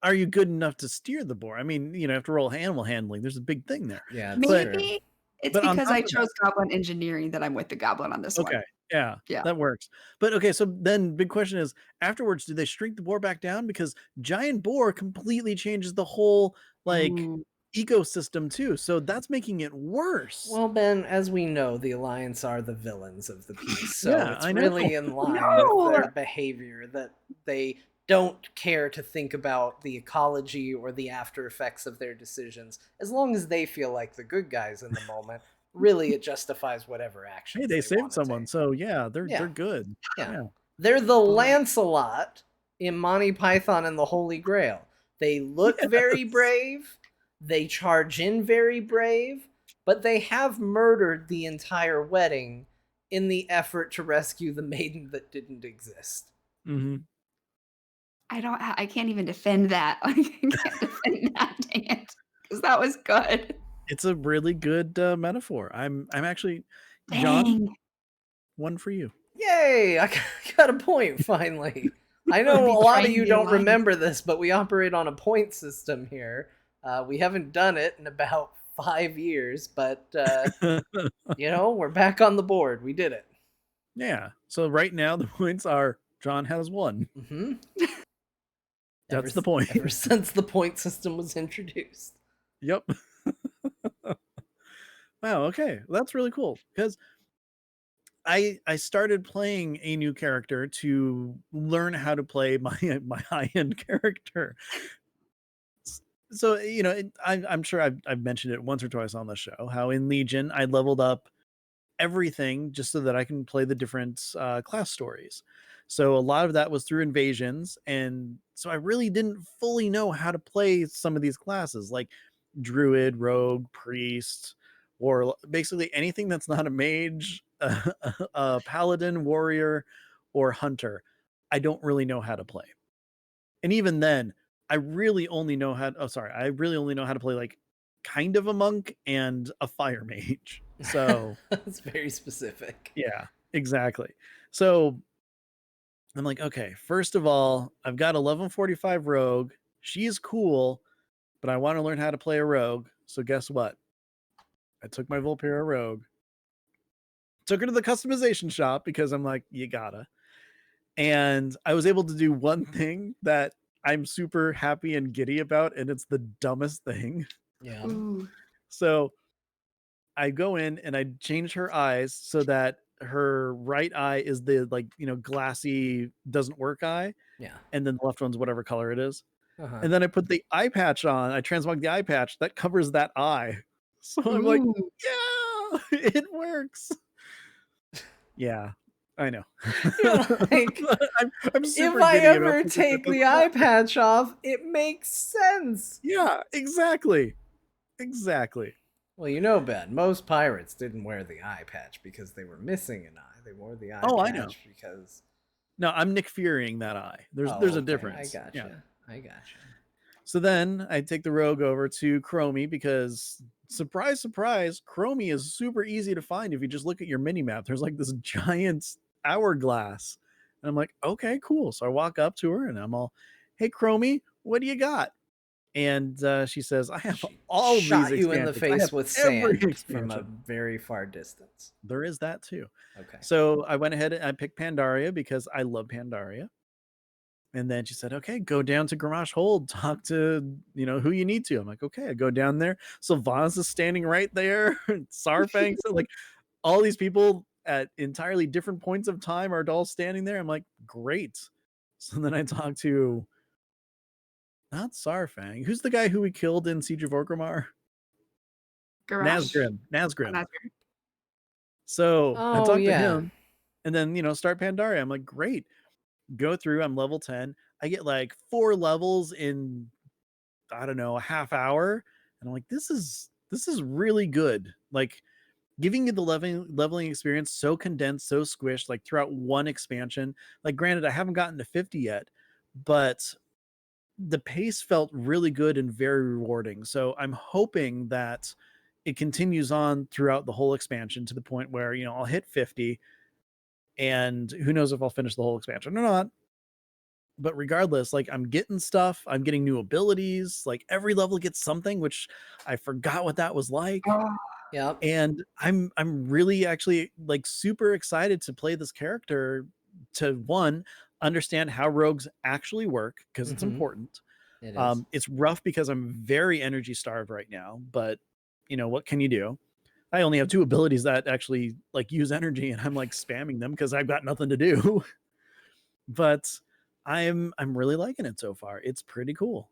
are you good enough to steer the boar? I mean, you have to roll animal handling. There's a big thing there. Yeah, it's But true. maybe it's but on because top I of that, chose goblin engineering that I'm with the goblin on this one. okay, yeah, Yeah. that works. But okay, so then big question is, afterwards, do they shrink the boar back down? Because giant boar completely changes the whole, like, Ooh. ecosystem too. So that's making it worse. Well, Ben, as we know, the Alliance are the villains of the piece, so Yeah, it's I know. really in line with No! their behavior that they don't care to think about the ecology or the after effects of their decisions. As long as they feel like the good guys in the moment, really it justifies whatever Hey, actions they they saved want to someone, take. so yeah, Yeah, they're good. yeah. Yeah. They're the Boy. Lancelot in Monty Python and the Holy Grail. They look very Yes. brave, they charge in very brave, but they have murdered the entire wedding in the effort to rescue the maiden that didn't exist. Mhm. I can't even defend that. Like, I can't defend that, dang it, 'cause that was good. It's a really good, metaphor. I'm actually John, Dang. one for you. Yay! I got a point finally. I I'm know a lot of betraying you the don't alliance. remember this, but we operate on a point system here. We haven't done it in about 5 years, but you know, we're back on the board. We did it. Yeah. So right now the points are John has 1. Hmm. That's the point. Ever since the point system was introduced. Yep. Wow, okay. That's really cool because I started playing a new character to learn how to play my my high-end character. So, I'm sure I've mentioned it once or twice on the show how in Legion I leveled up everything just so that I can play the different class stories. So a lot of that was through invasions, and so I really didn't fully know how to play some of these classes, like druid, rogue, priest, or basically anything that's not a mage, a paladin, warrior, or hunter. I don't really know how to play, and even then, I really only know how. Oh, sorry, I really only know how to play like kind of a monk and a fire mage. So That's very specific. yeah, exactly. So I'm like, okay, first of all, I've got 1145 rogue. She's cool, but I want to learn how to play a rogue. So guess what? I took my Volpera rogue, took her to the customization shop because I'm like, you gotta. And I was able to do one thing that I'm super happy and giddy about, and it's the dumbest thing. Yeah. Ooh. So I go in and I change her eyes so that her right eye is the like, glassy doesn't work eye, Yeah. and then the left one's whatever color it is. Uh-huh. And then I put the eye patch on. I transmog the eye patch that covers that eye. So I'm like, Ooh. yeah, it works. Yeah, I know. You're like, I'm if super I giddy about ever picking up take this the class. eye patch off, it makes sense. Yeah, exactly. Exactly. Well, you know, Ben, most pirates didn't wear the eye patch because they were missing an eye. They wore the eye Oh, I know. patch because. No, I'm Nick Furying that eye. There's Oh, a okay. I difference. Yeah. gotcha. I gotcha. So then I take the rogue over to Chromie because surprise, surprise, Chromie is super easy to find if you just look at your mini map. There's like this giant hourglass. And I'm like, okay, cool. So I walk up to her and I'm all, hey, Chromie, what do you got? And she says, I have She all these shot you in the expansions. I have face with every sand from a expansion. very far distance. There is that too. Okay. So I went ahead and I picked Pandaria because I love Pandaria. And then she said, okay, go down to Garage Hold, talk to, who you need to. I'm like, okay, I go down there. Sylvanas is standing right there. Sarfanks, like all these people at entirely different points of time are all standing there. I'm like, great. So then I talk to not Sarfang. Who's the guy who we killed in Siege of Orgrimmar? Garage. Nazgrim. I'm Nazgrim. not sure. So I Oh talked to yeah. him and then, start Pandaria. I'm like, great. Go through. I'm level 10. I get like 4 levels in, I don't know, a half hour. And I'm like, this is really good. Like giving you the leveling experience so condensed, so squished, like throughout one expansion. Like, granted, I haven't gotten to 50 yet, but the pace felt really good and very rewarding. So I'm hoping that it continues on throughout the whole expansion to the point where, I'll hit 50 and who knows if I'll finish the whole expansion or not. But regardless, like I'm getting stuff, I'm getting new abilities, like every level gets something, which I forgot what that was like. Oh, Yep. And I'm really actually like super excited to play this character to one understand how rogues actually work because it's Mm-hmm. important. It is. It's rough because I'm very energy starved right now, but what can you do? I only have 2 abilities that actually like use energy and I'm like spamming them because I've got nothing to do. But I'm really liking it so far. It's pretty cool.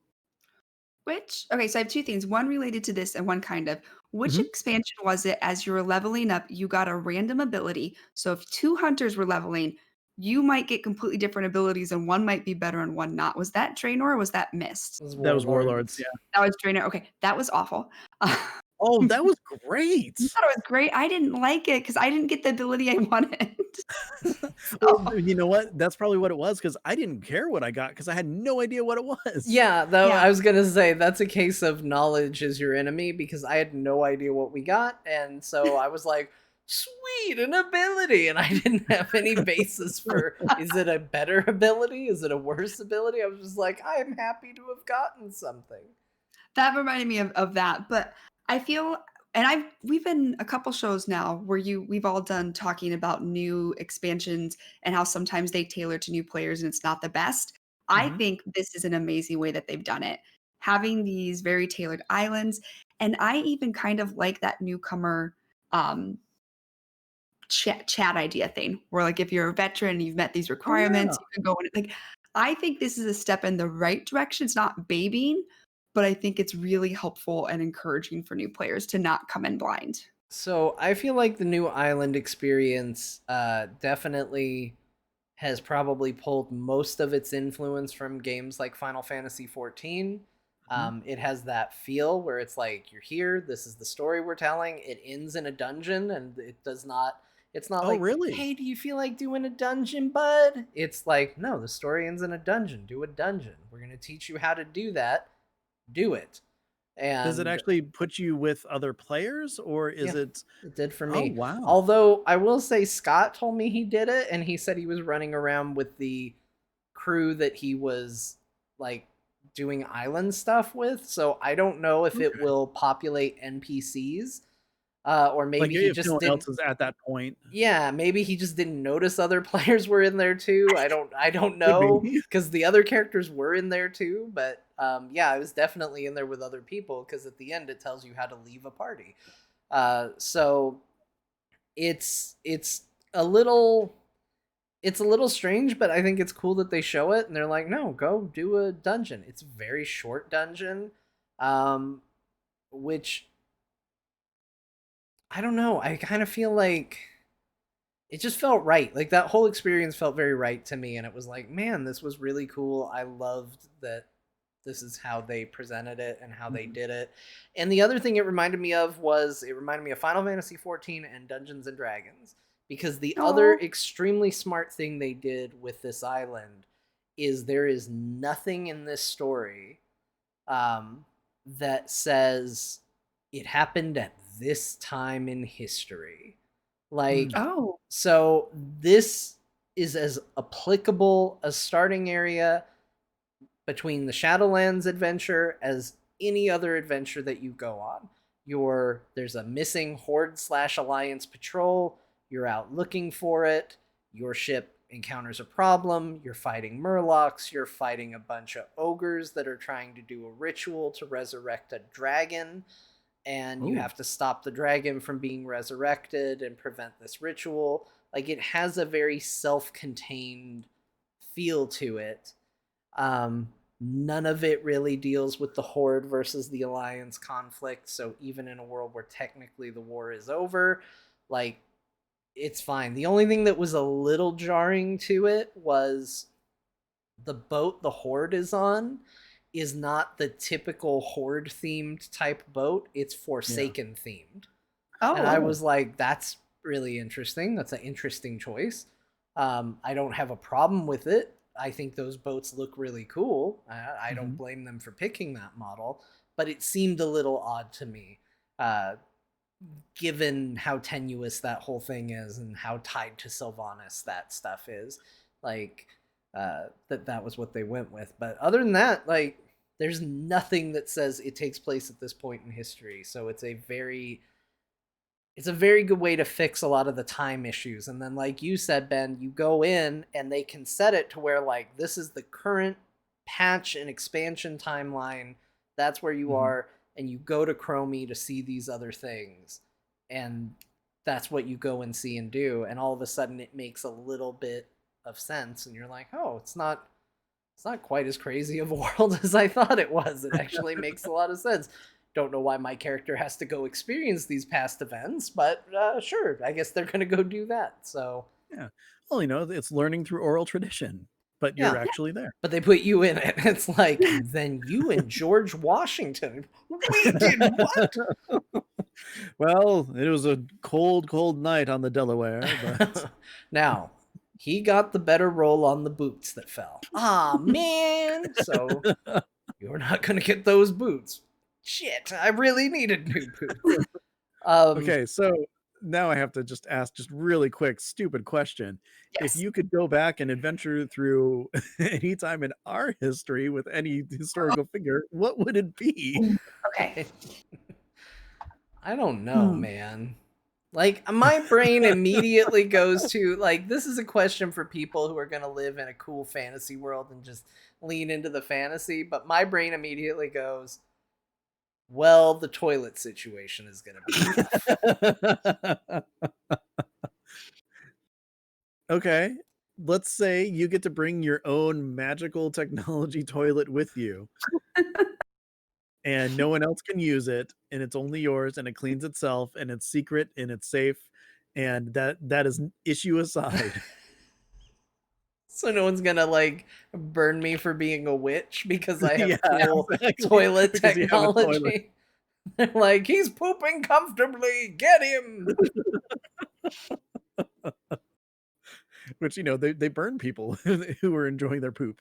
okay, so I have 2 things, one related to this and one kind of. Which Mhm. expansion was it as you were leveling up, you got a random ability? So if 2 hunters were leveling, you might get completely different abilities and one might be better and one not. Was that Draenor or was that Mist? Those That was Warlords, yeah. warlords. That was Draenor, okay, that was awful. Oh, that was You great. thought it was great? I didn't like it because I didn't get the ability I wanted. Well, So you know what? That's probably what it was because I didn't care what I got because I had no idea what it was. Yeah, though yeah. I was gonna say that's a case of knowledge is your enemy because I had no idea what we got, and so I was like, "Sweet, an ability," and I didn't have any basis for is it a better ability? Is it a worse ability? I was just like, I am happy to have gotten something. That reminded me of that, but I feel and we've been a couple shows now where we've all done talking about new expansions and how sometimes they tailor to new players and it's not the best. I Mhm. think this is an amazing way that they've done it. Having these very tailored islands, and I even kind of like that newcomer um chat idea thing where like if you're a veteran and you've met these Oh, yeah. requirements, you can go in like I think this is a step in the right direction. It's not babying, but I think it's really helpful and encouraging for new players to not come in blind. So I feel like the new island experience definitely has probably pulled most of its influence from games like Final Fantasy XIV. Mhm. It has that feel where it's like you're here, this is the story we're telling. It ends in a dungeon, and it does not. It's not Oh, like, really? hey, do you feel like doing a dungeon, bud? It's like, no, the story ends in a dungeon. Do a dungeon. We're gonna teach you how to do that. Do it. Does it And actually put you with other players or is yeah, it it did for Oh, me. wow. Although I will say Scott told me he did it, and he said he was running around with the crew that he was like doing island stuff with. So I don't know if it Okay. will populate NPCs, or Like, maybe he if no just one didn't. else is at that point. Yeah, maybe he just didn't notice other players were in there too. I don't Could know be. because the other characters were in there too. But yeah, I was definitely in there with other people because at the end it tells you how to leave a party. So it's a little it's a little strange, but I think it's cool that they show it and they're like, no, go do a dungeon. It's a very short dungeon, um, which I don't know. I kind of feel like it just felt right. Like that whole experience felt very right to me, and it was like, man, this was really cool. I loved that this is how they presented it and how they Mhm. did it. And the other thing it reminded me of was it reminded me of Final Fantasy XIV and Dungeons and Dragons because the other Oh, extremely smart thing they did with this island is there is nothing in this story that says it happened at this time in history. Mm. Like, oh, so this is as applicable a starting area between the Shadowlands adventure as any other adventure that you go on. There's a missing Horde / Alliance patrol. You're out looking for it. Your ship encounters a problem. You're fighting Murlocs. You're fighting a bunch of ogres that are trying to do a ritual to resurrect a dragon. and you Ooh. have to stop the dragon from being resurrected and prevent this ritual. Like, it has a very self-contained feel to it. None of it really deals with the Horde versus the Alliance conflict, so even in a world where technically the war is over, like, it's fine. The only thing that was a little jarring to it was the boat the Horde is on is not the typical Horde themed type boat. It's Forsaken themed. And I Oh, was like, that's really interesting. That's an interesting choice. I don't have a problem with it. I think those boats look really cool. I don't blame them for picking that model, but it seemed a little odd to me, given how tenuous that whole thing is and how tied to Sylvanas that stuff is. Like, that was what they went with. But other than that, like, there's nothing that says it takes place at this point in history. So it's a very good way to fix a lot of the time issues. And then, like you said, Ben, you go in and they can set it to where, like, this is the current patch and expansion timeline. That's where you are. And you go to Chromie to see these other things. And that's what you go and see and do. And all of a sudden it makes a little bit of sense. And you're like, oh, it's not quite as crazy of a world as I thought it was. It actually makes a lot of sense. Don't know why my character has to go experience these past events, but sure, I guess they're going to go do that. So Yeah. Well, it's learning through oral tradition, but you're yeah, actually there. but they put you in it. It's like, then you and George Washington. We did what? Well, it was a cold, cold night on the Delaware, but Now, he got the better roll on the boots that fell. Ah, man. So you're not going to get those boots. Shit, I really needed new boots. okay, so now I have to just ask just really quick, stupid question. If yes. you could go back and adventure through any time in our history with any historical figure, what would it be? Okay. I don't know, man. Like, my brain immediately goes to, like, this is a question for people who are going to live in a cool fantasy world and just lean into the fantasy, but my brain immediately goes, well, the toilet situation is going to be tough. Okay, let's say you get to bring your own magical technology toilet with you, and no one else can use it, and it's only yours, and it cleans itself, and it's secret, and it's safe, and that is issue aside. So no one's gonna, like, burn me for being a witch because I Yeah, have cool exactly, toilet because you have a toilet. technology. They're like, he's pooping comfortably. Get him. Which, they burn people who are enjoying their poop.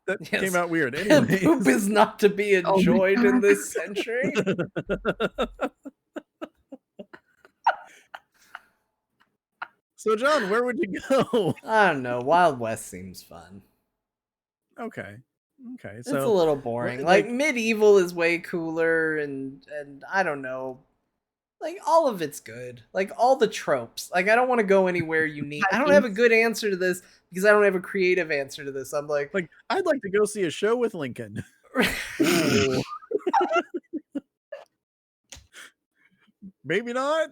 That came Yes, out weird. poop Anyways. is not to be Oh my enjoyed in God. this century. So, John, where would you go? I don't know. Wild West seems fun. Okay. Okay. It's a So, little boring. Like, medieval is way cooler, and I don't know. Like, all of it's good. Like, all the tropes. Like, I don't want to go anywhere unique. I don't have a good answer to this because I don't have a creative answer to this. I'm like, I'd like to go see a show with Lincoln. Maybe not.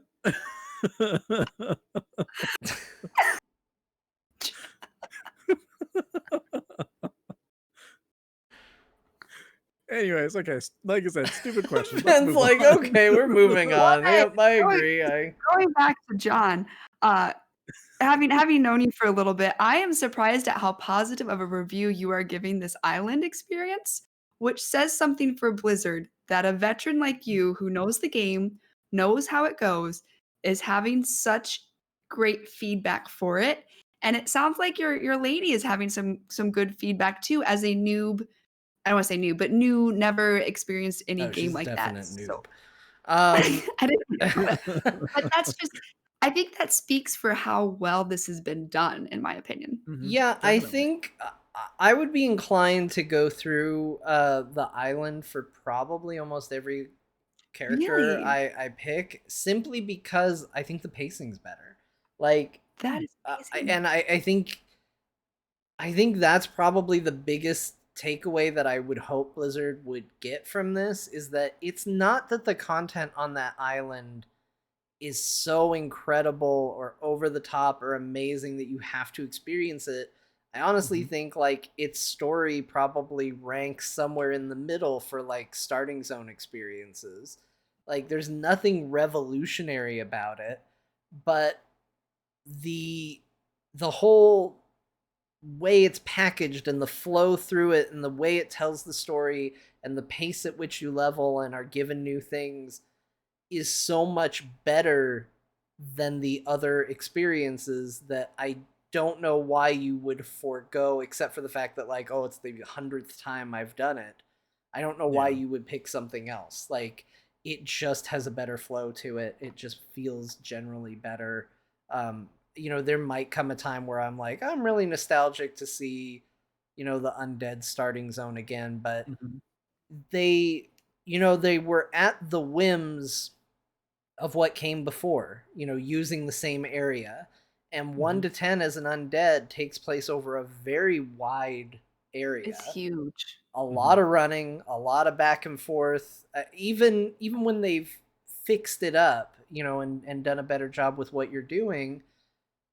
Anyways, okay. Like I said, stupid question. Let's Ben's move like, on. okay, we're moving on. Yep, I Going agree. going back to John, having known you for a little bit, I am surprised at how positive of a review you are giving this island experience, which says something for Blizzard that a veteran like you who knows the game, knows how it goes, is having such great feedback for it. And it sounds like your lady is having some good feedback too as a noob. I don't want to say noob, but new, never experienced any Oh, game she's a like that. definite noob. So I didn't know that. But that's just I think that speaks for how well this has been done, in my opinion. Yeah, I Definitely. think I would be inclined to go through the island for probably almost every character Really? I pick, simply because I think the pacing's better. Like, That is amazing. I think that's probably the biggest takeaway that I would hope Blizzard would get from this is that it's not that the content on that island is so incredible or over the top or amazing that you have to experience it. I honestly think like its story probably ranks somewhere in the middle for like starting zone experiences. Like there's nothing revolutionary about it, but the the whole way it's packaged and the flow through it and the way it tells the story and the pace at which you level and are given new things is so much better than the other experiences that I don't know why you would forego, except for the fact that like, oh, it's the 100th time I've done it. I don't know why you would pick something else. Like it just has a better flow to it. It just feels generally better. You know, there might come a time where I'm like, I'm really nostalgic to see, you know, the undead starting zone again, but they, you know, they were at the whims of what came before, you know, using the same area. And 1 to 10 as an undead takes place over a very wide area. It's huge. A lot of running, a lot of back and forth. Even when they've fixed it up, you know, and done a better job with what you're doing.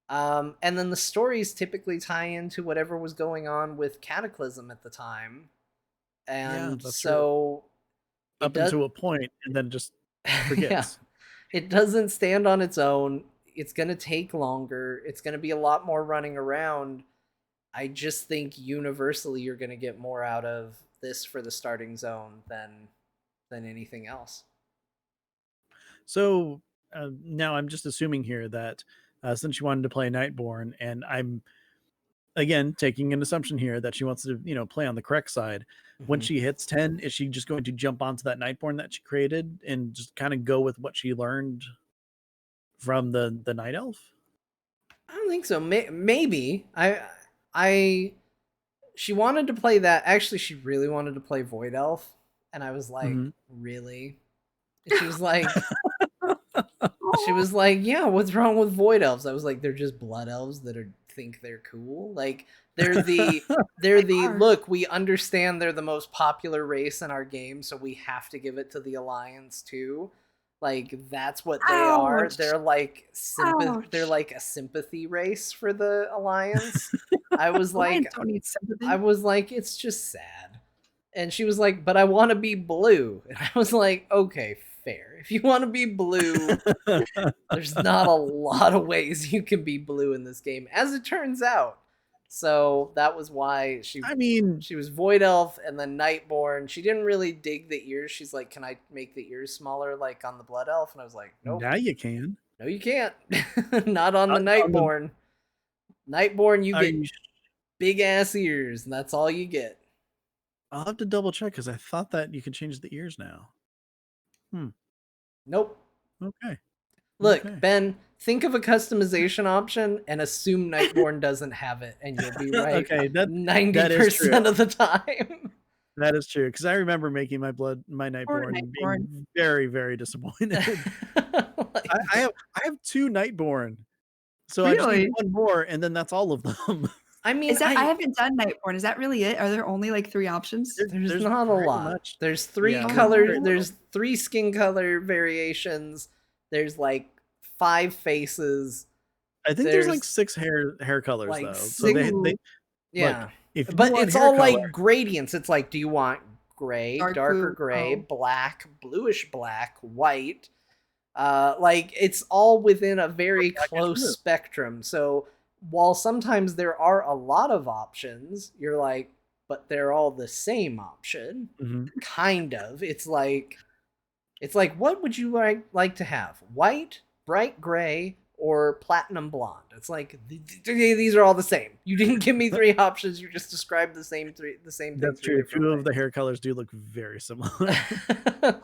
And then the stories typically tie into whatever was going on with Cataclysm at the time. And so up into a point and then just forgets. It doesn't stand on its own. It's going to take longer. It's going to be a lot more running around. I just think universally you're going to get more out of this for the starting zone than anything else. So now I'm just assuming here that since she wanted to play Nightborn, and I'm again taking an assumption here that she wants to, you know, play on the correct side. When she hits 10, is she just going to jump onto that Nightborn that she created and just kind of go with what she learned from the Night Elf? I don't think so. Maybe she wanted to play that. Actually, she really wanted to play Void Elf, and I was like, really? And she was like, yeah, what's wrong with Void Elves? I was like, they're just blood elves that think they're cool. Like they're the look, we understand they're the most popular race in our game, so we have to give it to the Alliance too. Like that's what they are. They're like they're like a sympathy race for the Alliance. I was like, don't need sympathy. I was like, it's just sad. And she was like, but I want to be blue. And I was like, okay, fair. If you want to be blue, there's not a lot of ways you can be blue in this game, as it turns out. So that was why she was Void Elf and then Nightborn. She didn't really dig the ears. She's like, can I make the ears smaller like on the Blood Elf? And I was like, nope. Now you can. No, you can't. Not on the Nightborn. Nightborn, you get big ass ears, and that's all you get. I'll have to double check because I thought that you could change the ears now. Nope. Okay. Look, Ben, think of a customization option and assume Nightborn doesn't have it, and you'll be right. Okay, 90% of the time. That is true, because I remember making my Nightborn being very, very disappointed. I have 2 Nightborn, so I just need 1 more, and then that's all of them. I mean, I haven't done Nightborn. Is that really it? Are there only like 3 options? There's not a lot. There's 3 color. There's 3 skin color variations. There's like 5 faces. I think there's like 6 hair colors like though. So they yeah. Look, but it's all like gradients. It's like, do you want gray, darker gray, black, bluish black, white? Like it's all within a very close spectrum. So while sometimes there are a lot of options, you're like, but they're all the same option. Kind of. It's like, what would you like to have? White, bright gray, or platinum blonde? It's like these are all the same. You didn't give me 3 options. You just described the same thing. That's true. 2 of the hair colors do look very similar.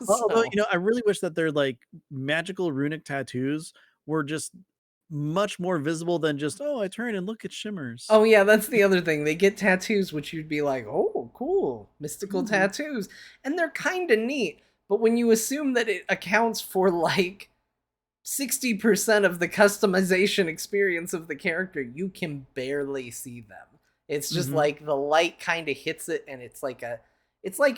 Although, you know, I really wish that their like magical runic tattoos were just much more visible than just, oh, I turn and look at shimmers. Oh yeah, that's the other thing. They get tattoos, which you'd be like, oh, cool, mystical tattoos, and they're kind of neat. But when you assume that it accounts for like 60% of the customization experience of the character, you can barely see them. It's just Mhm. like the light kind of hits it, and it's like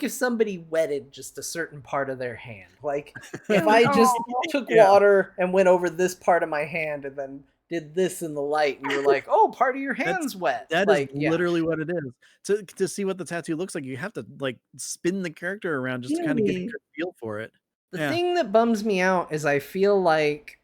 if somebody wetted just a certain part of their hand. Like if I just took Yeah. water and went over this part of my hand and then did this in the light, and you were like, "Oh, part of your hand's wet." That is Like, yeah. literally what it is. To see what the tattoo looks like, you have to, like, spin the character around just to kinda get a Really? good feel for it. The Yeah. thing that bums me out is I feel like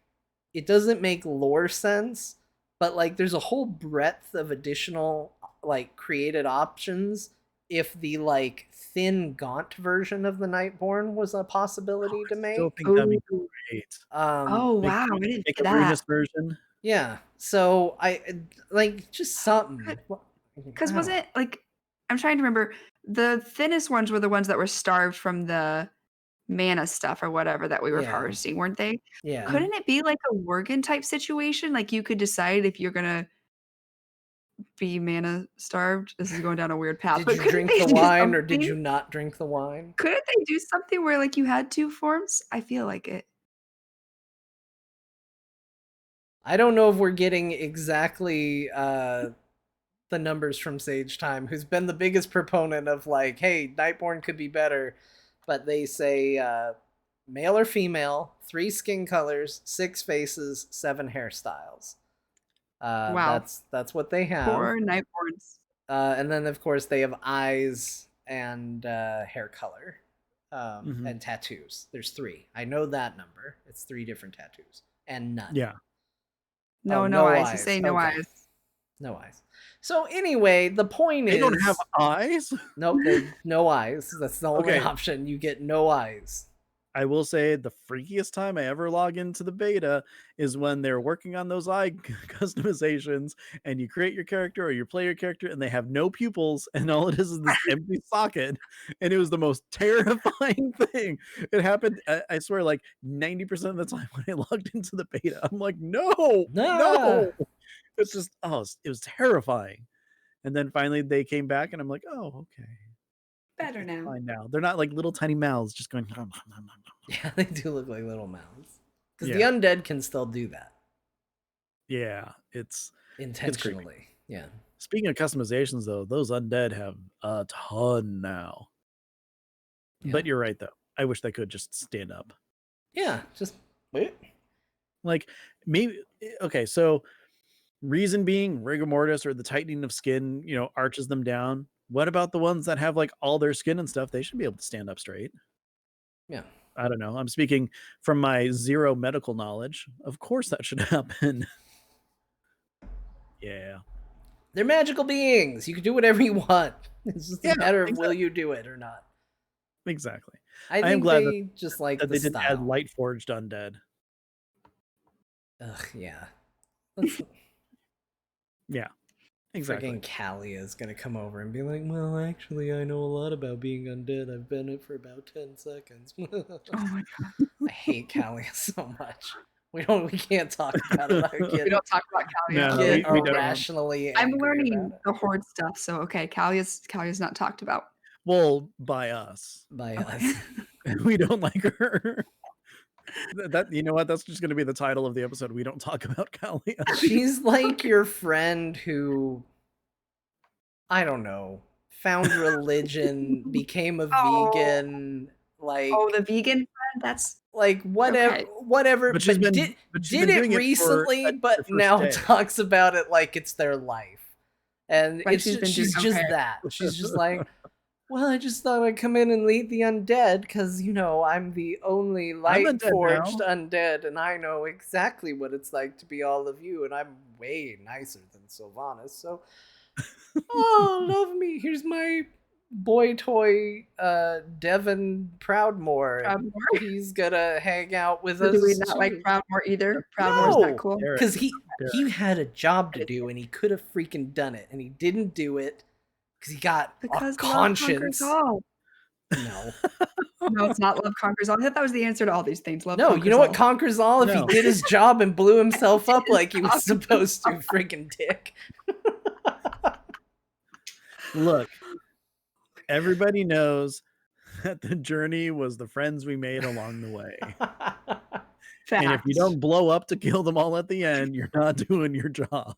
it doesn't make lore sense, but like there's a whole breadth of additional like created options if the like thin gaunt version of the Nightborn was a possibility to Still make. think that'd be Oh. great. Oh, Make wow, I didn't make see a that. Runus version. Yeah. So I like just something. I Because don't was know. it like I'm trying to remember, the thinnest ones were the ones that were starved from the mana stuff or whatever that we were Yeah. harvesting, weren't they? Yeah. Mhm. Couldn't it be like a Worgen type situation? Like, you could decide if you're gonna be mana starved? This is going down a weird path, Did but you couldn't drink they the do wine or did something? you not drink the wine? Couldn't they do something where, like, you had 2 forms? I feel like it. I don't know if we're getting exactly the numbers from Sage Time, who's been the biggest proponent of like, hey, Nightborn could be better, but they say male or female, 3 skin colors, 6 faces, 7 hairstyles. Wow. That's what they have. Poor Nightborns. And then of course they have eyes and hair color, Mhm. and tattoos. There's 3. I know that number. It's 3 different tattoos and none. Yeah. Oh, No, no no eyes. He's eyes. saying no Okay, eyes. no eyes. So anyway, the point They don't have is, eyes? nope, no eyes. That's the only Okay. option. You get no eyes. I will say the freakiest time I ever log into the beta is when they're working on those eye customizations and you create your character or you play your character and they have no pupils and all it is this empty socket. And it was the most terrifying thing. It happened, I swear, like 90% of the time when I logged into the beta. I'm like, no, Nah. no. It's just, it was terrifying. And then finally they came back and I'm like, oh, okay. Better It's now. fine now. They're not like little tiny mouths just going. Yeah, they do look like little mouths. Because the Yeah. undead can still do that Yeah, it's creepy. intentionally. Yeah. Speaking of customizations, though, those undead have a ton now. Yeah. But you're right, though. I wish they could just stand up. Yeah. Just wait. Like maybe okay. So reason being, rigor mortis or the tightening of skin, arches them down. What about the ones that have like all their skin and stuff? They should be able to stand up straight. Yeah. I don't know. I'm speaking from my 0 medical knowledge. Of course, that should happen. Yeah. They're magical beings. You can do whatever you want. It's just Yeah, a matter of will exactly. you do it or not. Exactly. I I am think glad they just like that the they didn't add style. light forged undead. Ugh, yeah. Let's, Yeah, exactly. freaking Calia is gonna come over and be like, well, actually, I know a lot about being undead. I've been it for about 10 seconds. Oh my god. I hate Calia so much. We can't talk about it. I We get, don't talk about No, Calia. get we don't. irrationally I'm angry learning about it. the horde stuff, so okay, Calia's not talked about. Well, by us. By Okay. us. We don't like her. That you know what? That's just going to be the title of the episode. We don't talk about Calia. She's like your friend who, I don't know, found religion, became a Oh. vegan, like Oh, the vegan friend? That's whatever, okay. whatever, But she's but been did it doing it for recently, her but first now day. talks about it like it's their life. And Like it's she's just, been she's doing just okay. that. She's just like, well, I just thought I'd come in and lead the undead because, I'm the only light undead forged now. undead, and I know exactly what it's like to be all of you, and I'm way nicer than Sylvanas, so, oh, love me. Here's my boy toy, Devin Proudmore. And Proudmore? he's gonna hang out with So us do we not like too. Proudmore either? Proudmore's not cool? Derek, Because he had a job to It is do, and he could have freaking done it, and he didn't do it because he got a because love conquers conscience. all. No. No, it's not love conquers all. I thought that was the answer to all these things. Love No, conquers you know what all. conquers all? If No. he did his job and blew himself Did up his like he was job. supposed to, freaking dick. Look, everybody knows that the journey was the friends we made along the way. Fact. And if you don't blow up to kill them all at the end, you're not doing your job.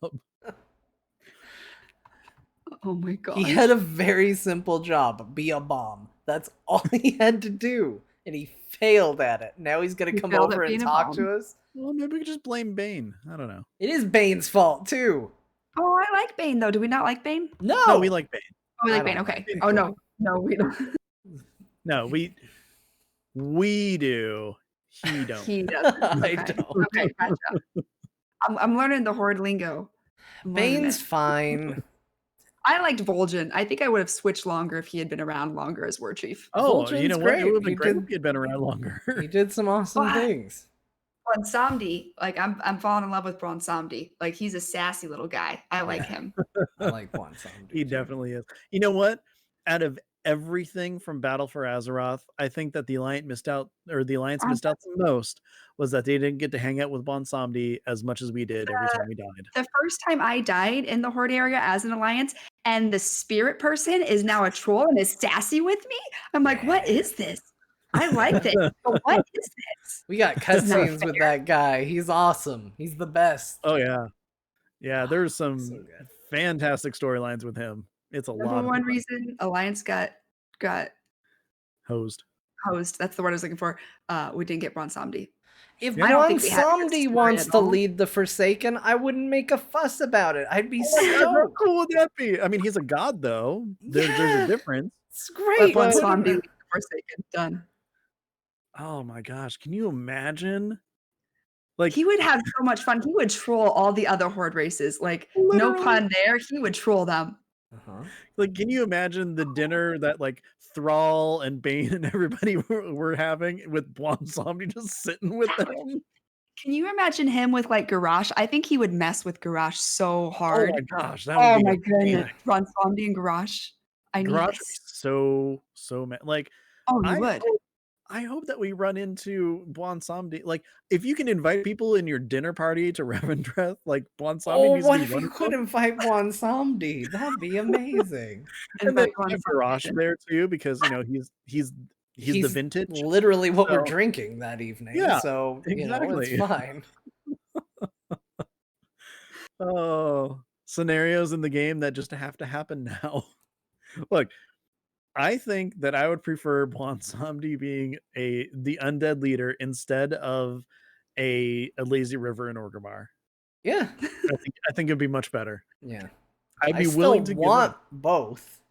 Oh my He had gosh. a very simple job, be a bomb. That's all he had to do, and he failed at it. Now he's gonna He come failed over at and being a talk mom. to us. Well, maybe we could just blame Bane. I don't know. It is Bane's fault too. Oh, I like Bane though. Do we not like Bane? No, we No, like Bane. Oh, we I like Bane. don't Okay. like Bane. Oh no, no, we don't. No, we do. He don't. He doesn't. I Okay. don't. Okay, gotcha. I'm learning the horde lingo. I'm learning Bane's it. fine. I liked Vol'jin. I think I would have switched longer if he had been around longer as War Chief. Oh, you Vol'jin's know what? It great. would have been He great did if he had been around longer. he did some awesome But things. Bronsamdi, like I'm falling in love with Bronsamdi. Like he's a sassy little guy. I like Yeah, him. I like Bonsam He too. definitely is. You know what? Out of everything from Battle for Azeroth, I think that the Alliance missed out, or the Alliance Um, missed out the most, was that they didn't get to hang out with Bonsomdi as much as we did every time we died. The first time I died in the horde area as an alliance, and the spirit person is now a troll and is sassy with me. I'm like, what Yeah. is this? I like this, but what is this? We got This is not cutscenes with that guy. He's awesome. He's the best. Oh yeah, yeah. There's So some good. fantastic storylines with him. It's a Number lot of one fun. reason Alliance got Hosed. hosed. That's the word I was looking for. We didn't get Bronsamdi. If Yeah. I don't think we had a good Bonsomdi story wants at to all. lead the Forsaken, I wouldn't make a fuss about it. I'd be Oh my God, how stoked. cool would that be? I mean, he's a god though. There's a Yeah, difference. it's Let great. Put Bronsamdi him. lead the Forsaken. Done. Oh my gosh, can you imagine? Like He would have so much fun. He would troll all the other horde races. Like, no literally, pun there. He would troll them. Uh-huh. like, can you imagine the dinner that like Thrall and Bane and everybody were having with Bonsomni just sitting with them? Can you imagine him with like Garrosh? I think he would mess with Garrosh so Oh hard. my gosh, that would Oh be my goodness. amazing. Bronsamdi and Garrosh. I need Garage would be this. so like Oh, he I would. I hope that we run into Bonsomni. Like, if you can invite people in your dinner party to Revendreth, like Bonsomni Oh, needs to what be if one you of could them. invite Bonsomdi? That'd be amazing. And then Invite have Bronsamdi Garrosh in. there too, because you know he's the He's vintage. literally what we're So drinking that evening, yeah, so it's exactly. fine. Oh, scenarios in the game that just have to happen now. Look, I think that I would prefer Bonsomdi being the undead leader instead of a lazy river in Orgrimmar. Yeah, I think it'd be much better. yeah. I'd I be still willing to give it want both.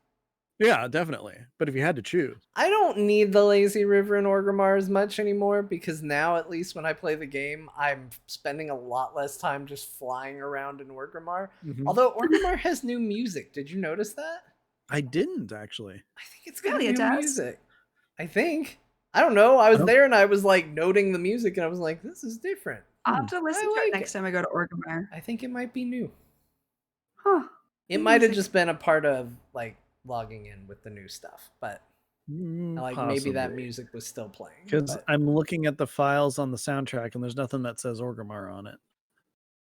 yeah, definitely. But if you had to choose. I don't need the lazy river in Orgrimmar as much anymore because now, at least when I play the game, I'm spending a lot less time just flying around in Orgrimmar. Mhm. Although Orgrimmar has new music. Did you notice that? I didn't actually. I think it's got Calia new does. music. I think. I don't know. I was Oh. there and I was like noting the music and I was like, this is different. I'll have to listen to it like next time I go to Orgrimmar. I think it might be new. Huh. It New might have music. just been a part of like logging in with the new stuff, but like maybe that Possibly. music was still playing. Because But I'm looking at the files on the soundtrack and there's nothing that says Orgrimmar on it.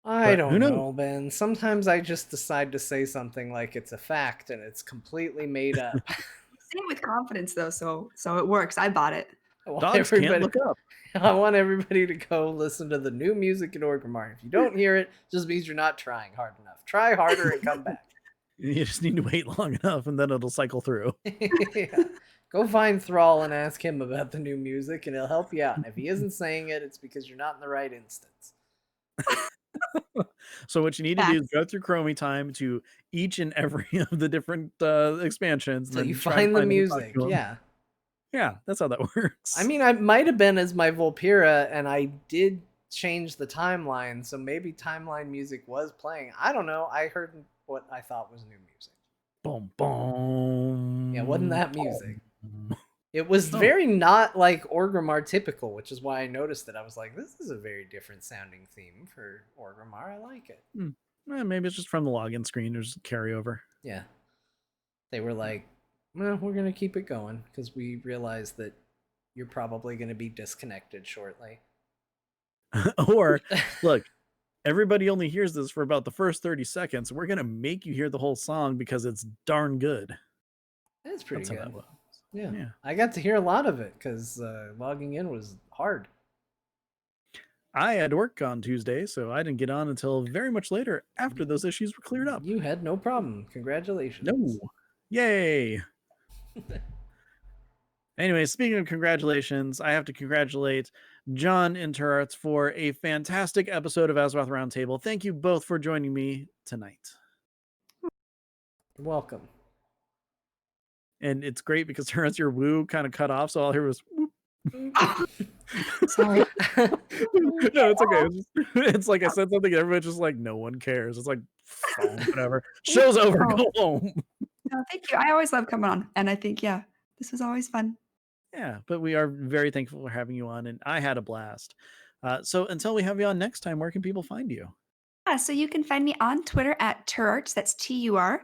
I But who don't knows? know, Ben. Sometimes I just decide to say something like it's a fact and it's completely made up. Say it with confidence though, so it works. I bought it. I want Dogs can't everybody. look up. I want everybody to go listen to the new music in Orgrimmar. If you don't hear it, just means you're not trying hard enough. Try harder and come back. You just need to wait long enough and then it'll cycle through. Yeah. Go find Thrall and ask him about the new music, and he'll help you out. And if he isn't saying it, it's because you're not in the right instance. So what you need to do is go through Chromie time to each and every of the different expansions. So And you then try and find the them and talk music, to 'em. yeah. Yeah, that's how that works. I mean, I might have been as my Volpira, and I did change the timeline, so maybe timeline music was playing. I don't know. I heard what I thought was new music. Boom, boom. Yeah, wasn't that music? Boom. It was Oh. very not like Orgrimmar typical, which is why I noticed it. I was like, this is a very different sounding theme for Orgrimmar. I like it. Maybe it's just from the login screen. There's carryover. Yeah. They were like, well, we're going to keep it going because we realize that you're probably going to be disconnected shortly. Or, look, everybody only hears this for about the first 30 seconds. We're going to make you hear the whole song because it's darn good. That's pretty That's how good. that was. Yeah. I got to hear a lot of it because logging in was hard. I had work on Tuesday, so I didn't get on until very much later after those issues were cleared up. You had no problem. Congratulations. No. Yay. Anyway, speaking of congratulations, I have to congratulate John and Turarts for a fantastic episode of Azeroth Roundtable. Thank you both for joining me tonight. You're welcome. And it's great because Turarts, your woo kind of cut off, so all I heard was whoop. Sorry. No, it's okay. It's like I said something, and everybody's just like, no one cares. It's like, fine, whatever. Show's over. Oh. Go home. No, thank you. I always love coming on, and I think this was always fun. Yeah, but we are very thankful for having you on, and I had a blast. So until we have you on next time, where can people find you? Yeah, so you can find me on Twitter at Turarts. That's Turarts.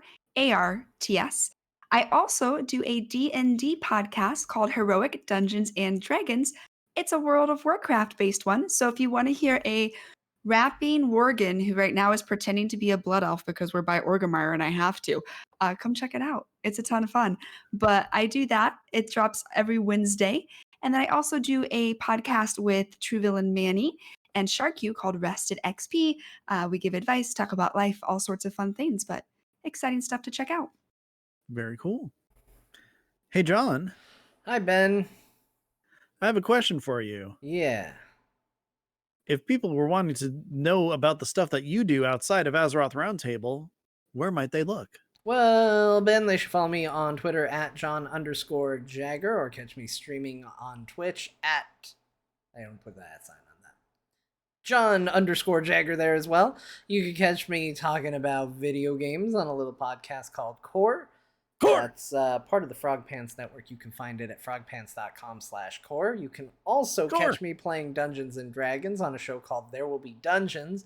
I also do a D&D podcast called Heroic Dungeons and Dragons. It's a World of Warcraft based one. So if you want to hear a rapping Worgen who right now is pretending to be a blood elf because we're by Orgrimmar and I have to, come check it out. It's a ton of fun. But I do that. It drops every Wednesday. And then I also do a podcast with True Villain Manny and SharkU called Rested XP. We give advice, talk about life, all sorts of fun things, but exciting stuff to check out. Very cool. Hey, John, Hi, Ben. I have a question for you. Yeah. If people were wanting to know about the stuff that you do outside of Azeroth Roundtable, where might they look? Well, Ben, they should follow me on Twitter at John_Jagger or catch me streaming on Twitch at. I don't put that sign on that. John_Jagger there as well. You can catch me talking about video games on a little podcast called Core. That's part of the Frog Pants Network. You can find it at frogpants.com/core. You can also catch me playing Dungeons and Dragons on a show called There Will Be Dungeons.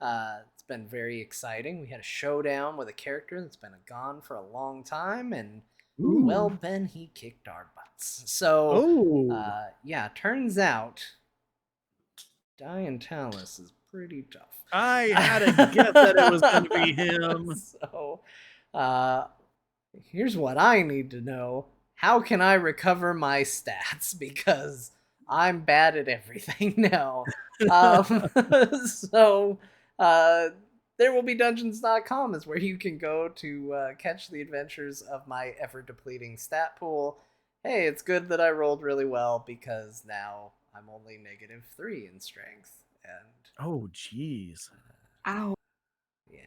It's been very exciting. We had a showdown with a character that's been gone for a long time, and well, Ben, he kicked our butts. So, yeah, turns out Diantalis is pretty tough. I had a guess that it was going to be him. So, here's what I need to know. How can I recover my stats? Because I'm bad at everything now. So, therewillbedungeons.com is where you can go to catch the adventures of my ever-depleting stat pool. Hey, it's good that I rolled really well because now I'm only -3 in strength. And oh, jeez. Ow. Yeah.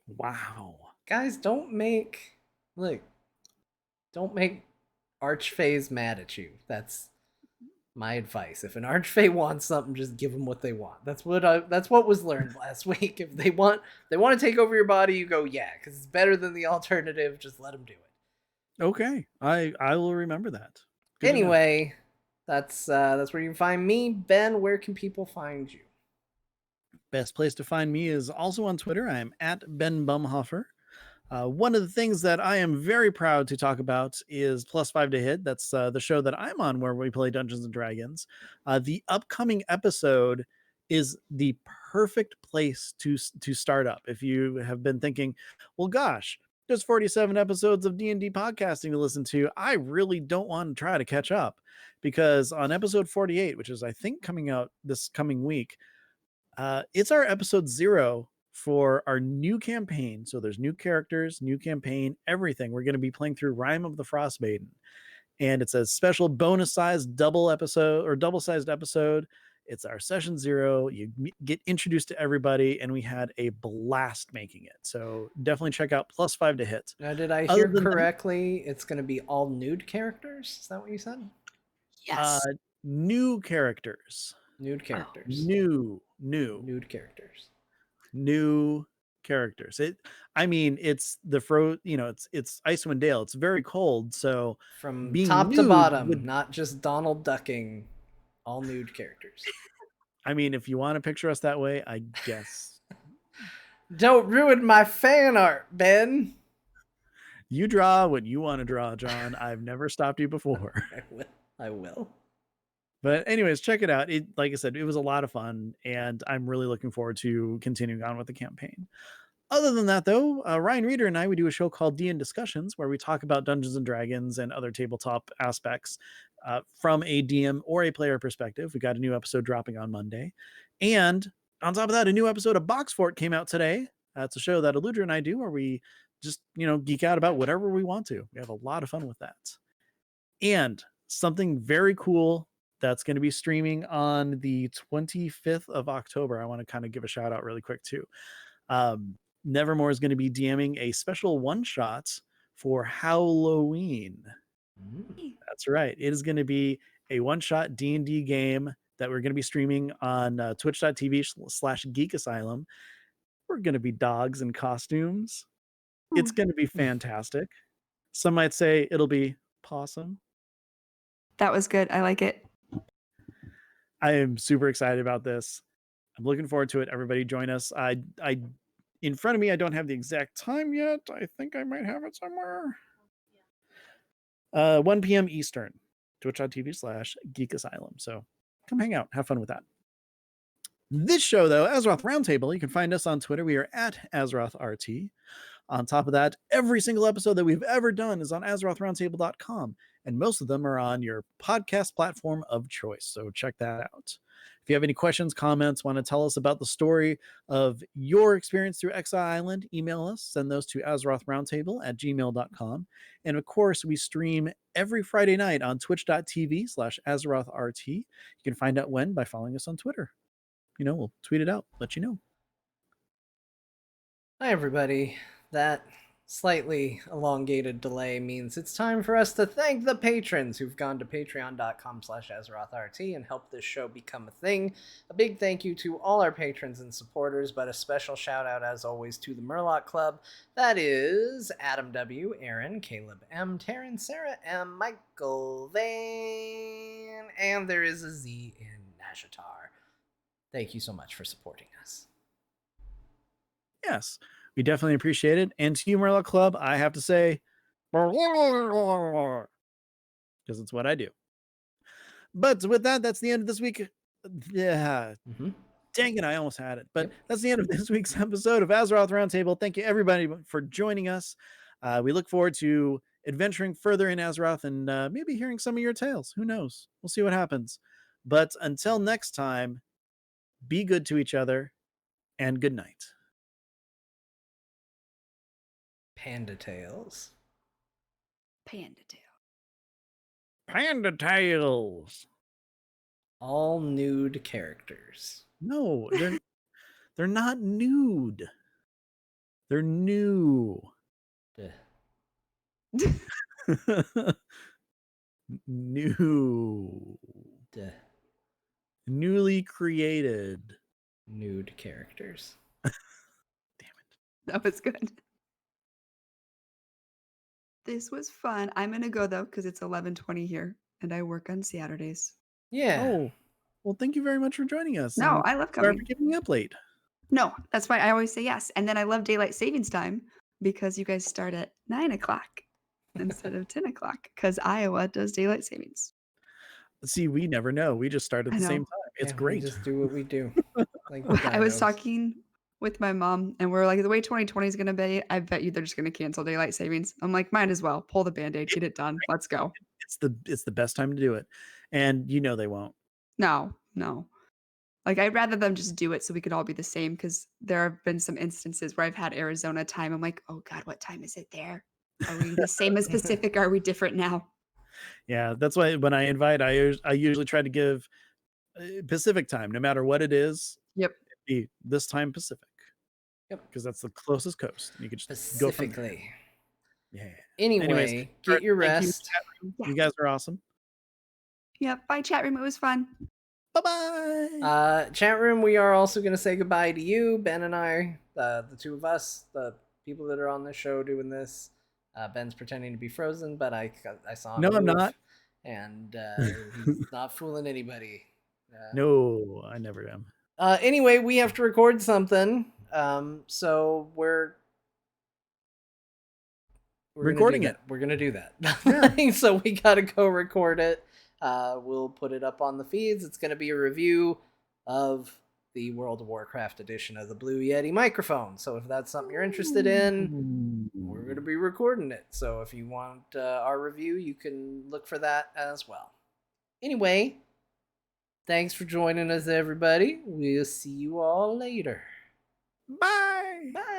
Wow. Guys, don't make Archfays mad at you. That's my advice. If an Archfey wants something, just give them what they want. That's what was learned last week. If they want to take over your body, you go, yeah, because it's better than the alternative. Just let them do it. Okay, I will remember that. Good anyway, that's where you can find me. Ben, where can people find you? Best place to find me is also on Twitter. I am at Ben Bumhofer. One of the things that I am very proud to talk about is +5 to Hit. That's the show that I'm on where we play Dungeons and Dragons. The upcoming episode is the perfect place to start up. If you have been thinking, well, gosh, there's 47 episodes of D&D podcasting to listen to. I really don't want to try to catch up, because on episode 48, which is I think coming out this coming week, it's our episode 0 for our new campaign. So there's new characters, new campaign, everything. We're going to be playing through Rime of the Frostmaiden, and it's a special bonus-sized double-sized episode. It's our session 0. You get introduced to everybody, and we had a blast making it. So definitely check out +5 to Hit. Now, did I hear correctly? It's going to be all nude characters. Is that what you said? Yes. New characters. Nude characters. Nude characters. New characters. It's it's Icewind Dale. It's very cold, so from being top to bottom, not just Donald ducking, all nude characters. I mean, if you want to picture us that way, I guess. Don't ruin my fan art, Ben. You draw what you want to draw, John. I've never stopped you before. I will. But anyways, check it out. Like I said, it was a lot of fun, and I'm really looking forward to continuing on with the campaign. Other than that, though, Ryan Reeder and I, we do a show called D&D Discussions where we talk about Dungeons and Dragons and other tabletop aspects from a DM or a player perspective. We got a new episode dropping on Monday. And on top of that, a new episode of Box Fort came out today. It's a show that Eludra and I do where we just, geek out about whatever we want to. We have a lot of fun with that. And something very cool that's going to be streaming on the 25th of October. I want to kind of give a shout out really quick too. Nevermore is going to be DMing a special one shot for Halloween. That's right. It is going to be a one shot D&D game that we're going to be streaming on twitch.tv/Geek Asylum. We're going to be dogs in costumes. It's going to be fantastic. Some might say it'll be possum. That was good. I like it. I am super excited about this. I'm looking forward to it. Everybody join us. I in front of me, I don't have the exact time yet. I think I might have it somewhere. 1 p.m. Eastern, twitch.tv/Geek Asylum. So come hang out. Have fun with that. This show, though, Azeroth Roundtable, you can find us on Twitter. We are at AzerothRT. On top of that, every single episode that we've ever done is on AzerothRoundtable.com, and most of them are on your podcast platform of choice, so check that out. If you have any questions, comments, want to tell us about the story of your experience through Exile Island, email us, send those to AzerothRoundtable@gmail.com. And of course, we stream every Friday night on twitch.tv/AzerothRT. You can find out when by following us on Twitter. We'll tweet it out, let you know. Hi, everybody. That slightly elongated delay means it's time for us to thank the patrons who've gone to patreon.com/AzerothRT and helped this show become a thing. A big thank you to all our patrons and supporters, but a special shout out, as always, to the Murloc Club. That is Adam W., Aaron, Caleb M., Taryn, Sarah M., Michael Vane, and there is a Z in Nashatar. Thank you so much for supporting us. Yes, we definitely appreciate it. And to you, Murloc Club, I have to say, because it's what I do. But with that, that's the end of this week. Yeah. Dang it, I almost had it. But that's the end of this week's episode of Azeroth Roundtable. Thank you, everybody, for joining us. We look forward to adventuring further in Azeroth and maybe hearing some of your tales. Who knows? We'll see what happens. But until next time, be good to each other, and good night. Panda Tales. Panda Tail. Panda Tales. All nude characters. No, they're not nude. They're new. New. Newly created. Nude characters. Damn it. That was good. This was fun. I'm going to go, though, because it's 11:20 here, and I work on Saturdays. Yeah. Oh, well, thank you very much for joining us. No, and I love sorry coming. for keeping me up late. No, that's why I always say yes. And then I love daylight savings time because you guys start at 9 o'clock instead of 10 o'clock because Iowa does daylight savings. See, we never know. We just start at the same time. It's great. We just do what we do. Like I was talking with my mom, and we're like, the way 2020 is going to be, I bet you they're just going to cancel daylight savings. I'm like, might as well pull the Band-Aid, get it done. Let's go. It's the best time to do it. And they won't. No. Like, I'd rather them just do it so we could all be the same because there have been some instances where I've had Arizona time. I'm like, oh God, what time is it there? Are we the same as Pacific? Are we different now? Yeah, that's why when I invite, I usually try to give Pacific time, no matter what it is. Yep. Be this time Pacific. Yep. Because that's the closest coast. You could just specifically. Go from there. Yeah. Anyway, get your rest. You guys are awesome. Yep. Bye, chat room. It was fun. Bye-bye. Chat room, we are also going to say goodbye to you, Ben and I, the two of us, the people that are on the show doing this. Ben's pretending to be frozen, but I saw him. No, I'm not. And he's not fooling anybody. No, I never am. Anyway, we have to record something. So we're recording it. We're going to do that. Yeah. So we got to go record it. We'll put it up on the feeds. It's going to be a review of the World of Warcraft edition of the Blue Yeti microphone. So if that's something you're interested in, we're going to be recording it. So if you want our review, you can look for that as well. Anyway, thanks for joining us, everybody. We'll see you all later. Bye. Bye.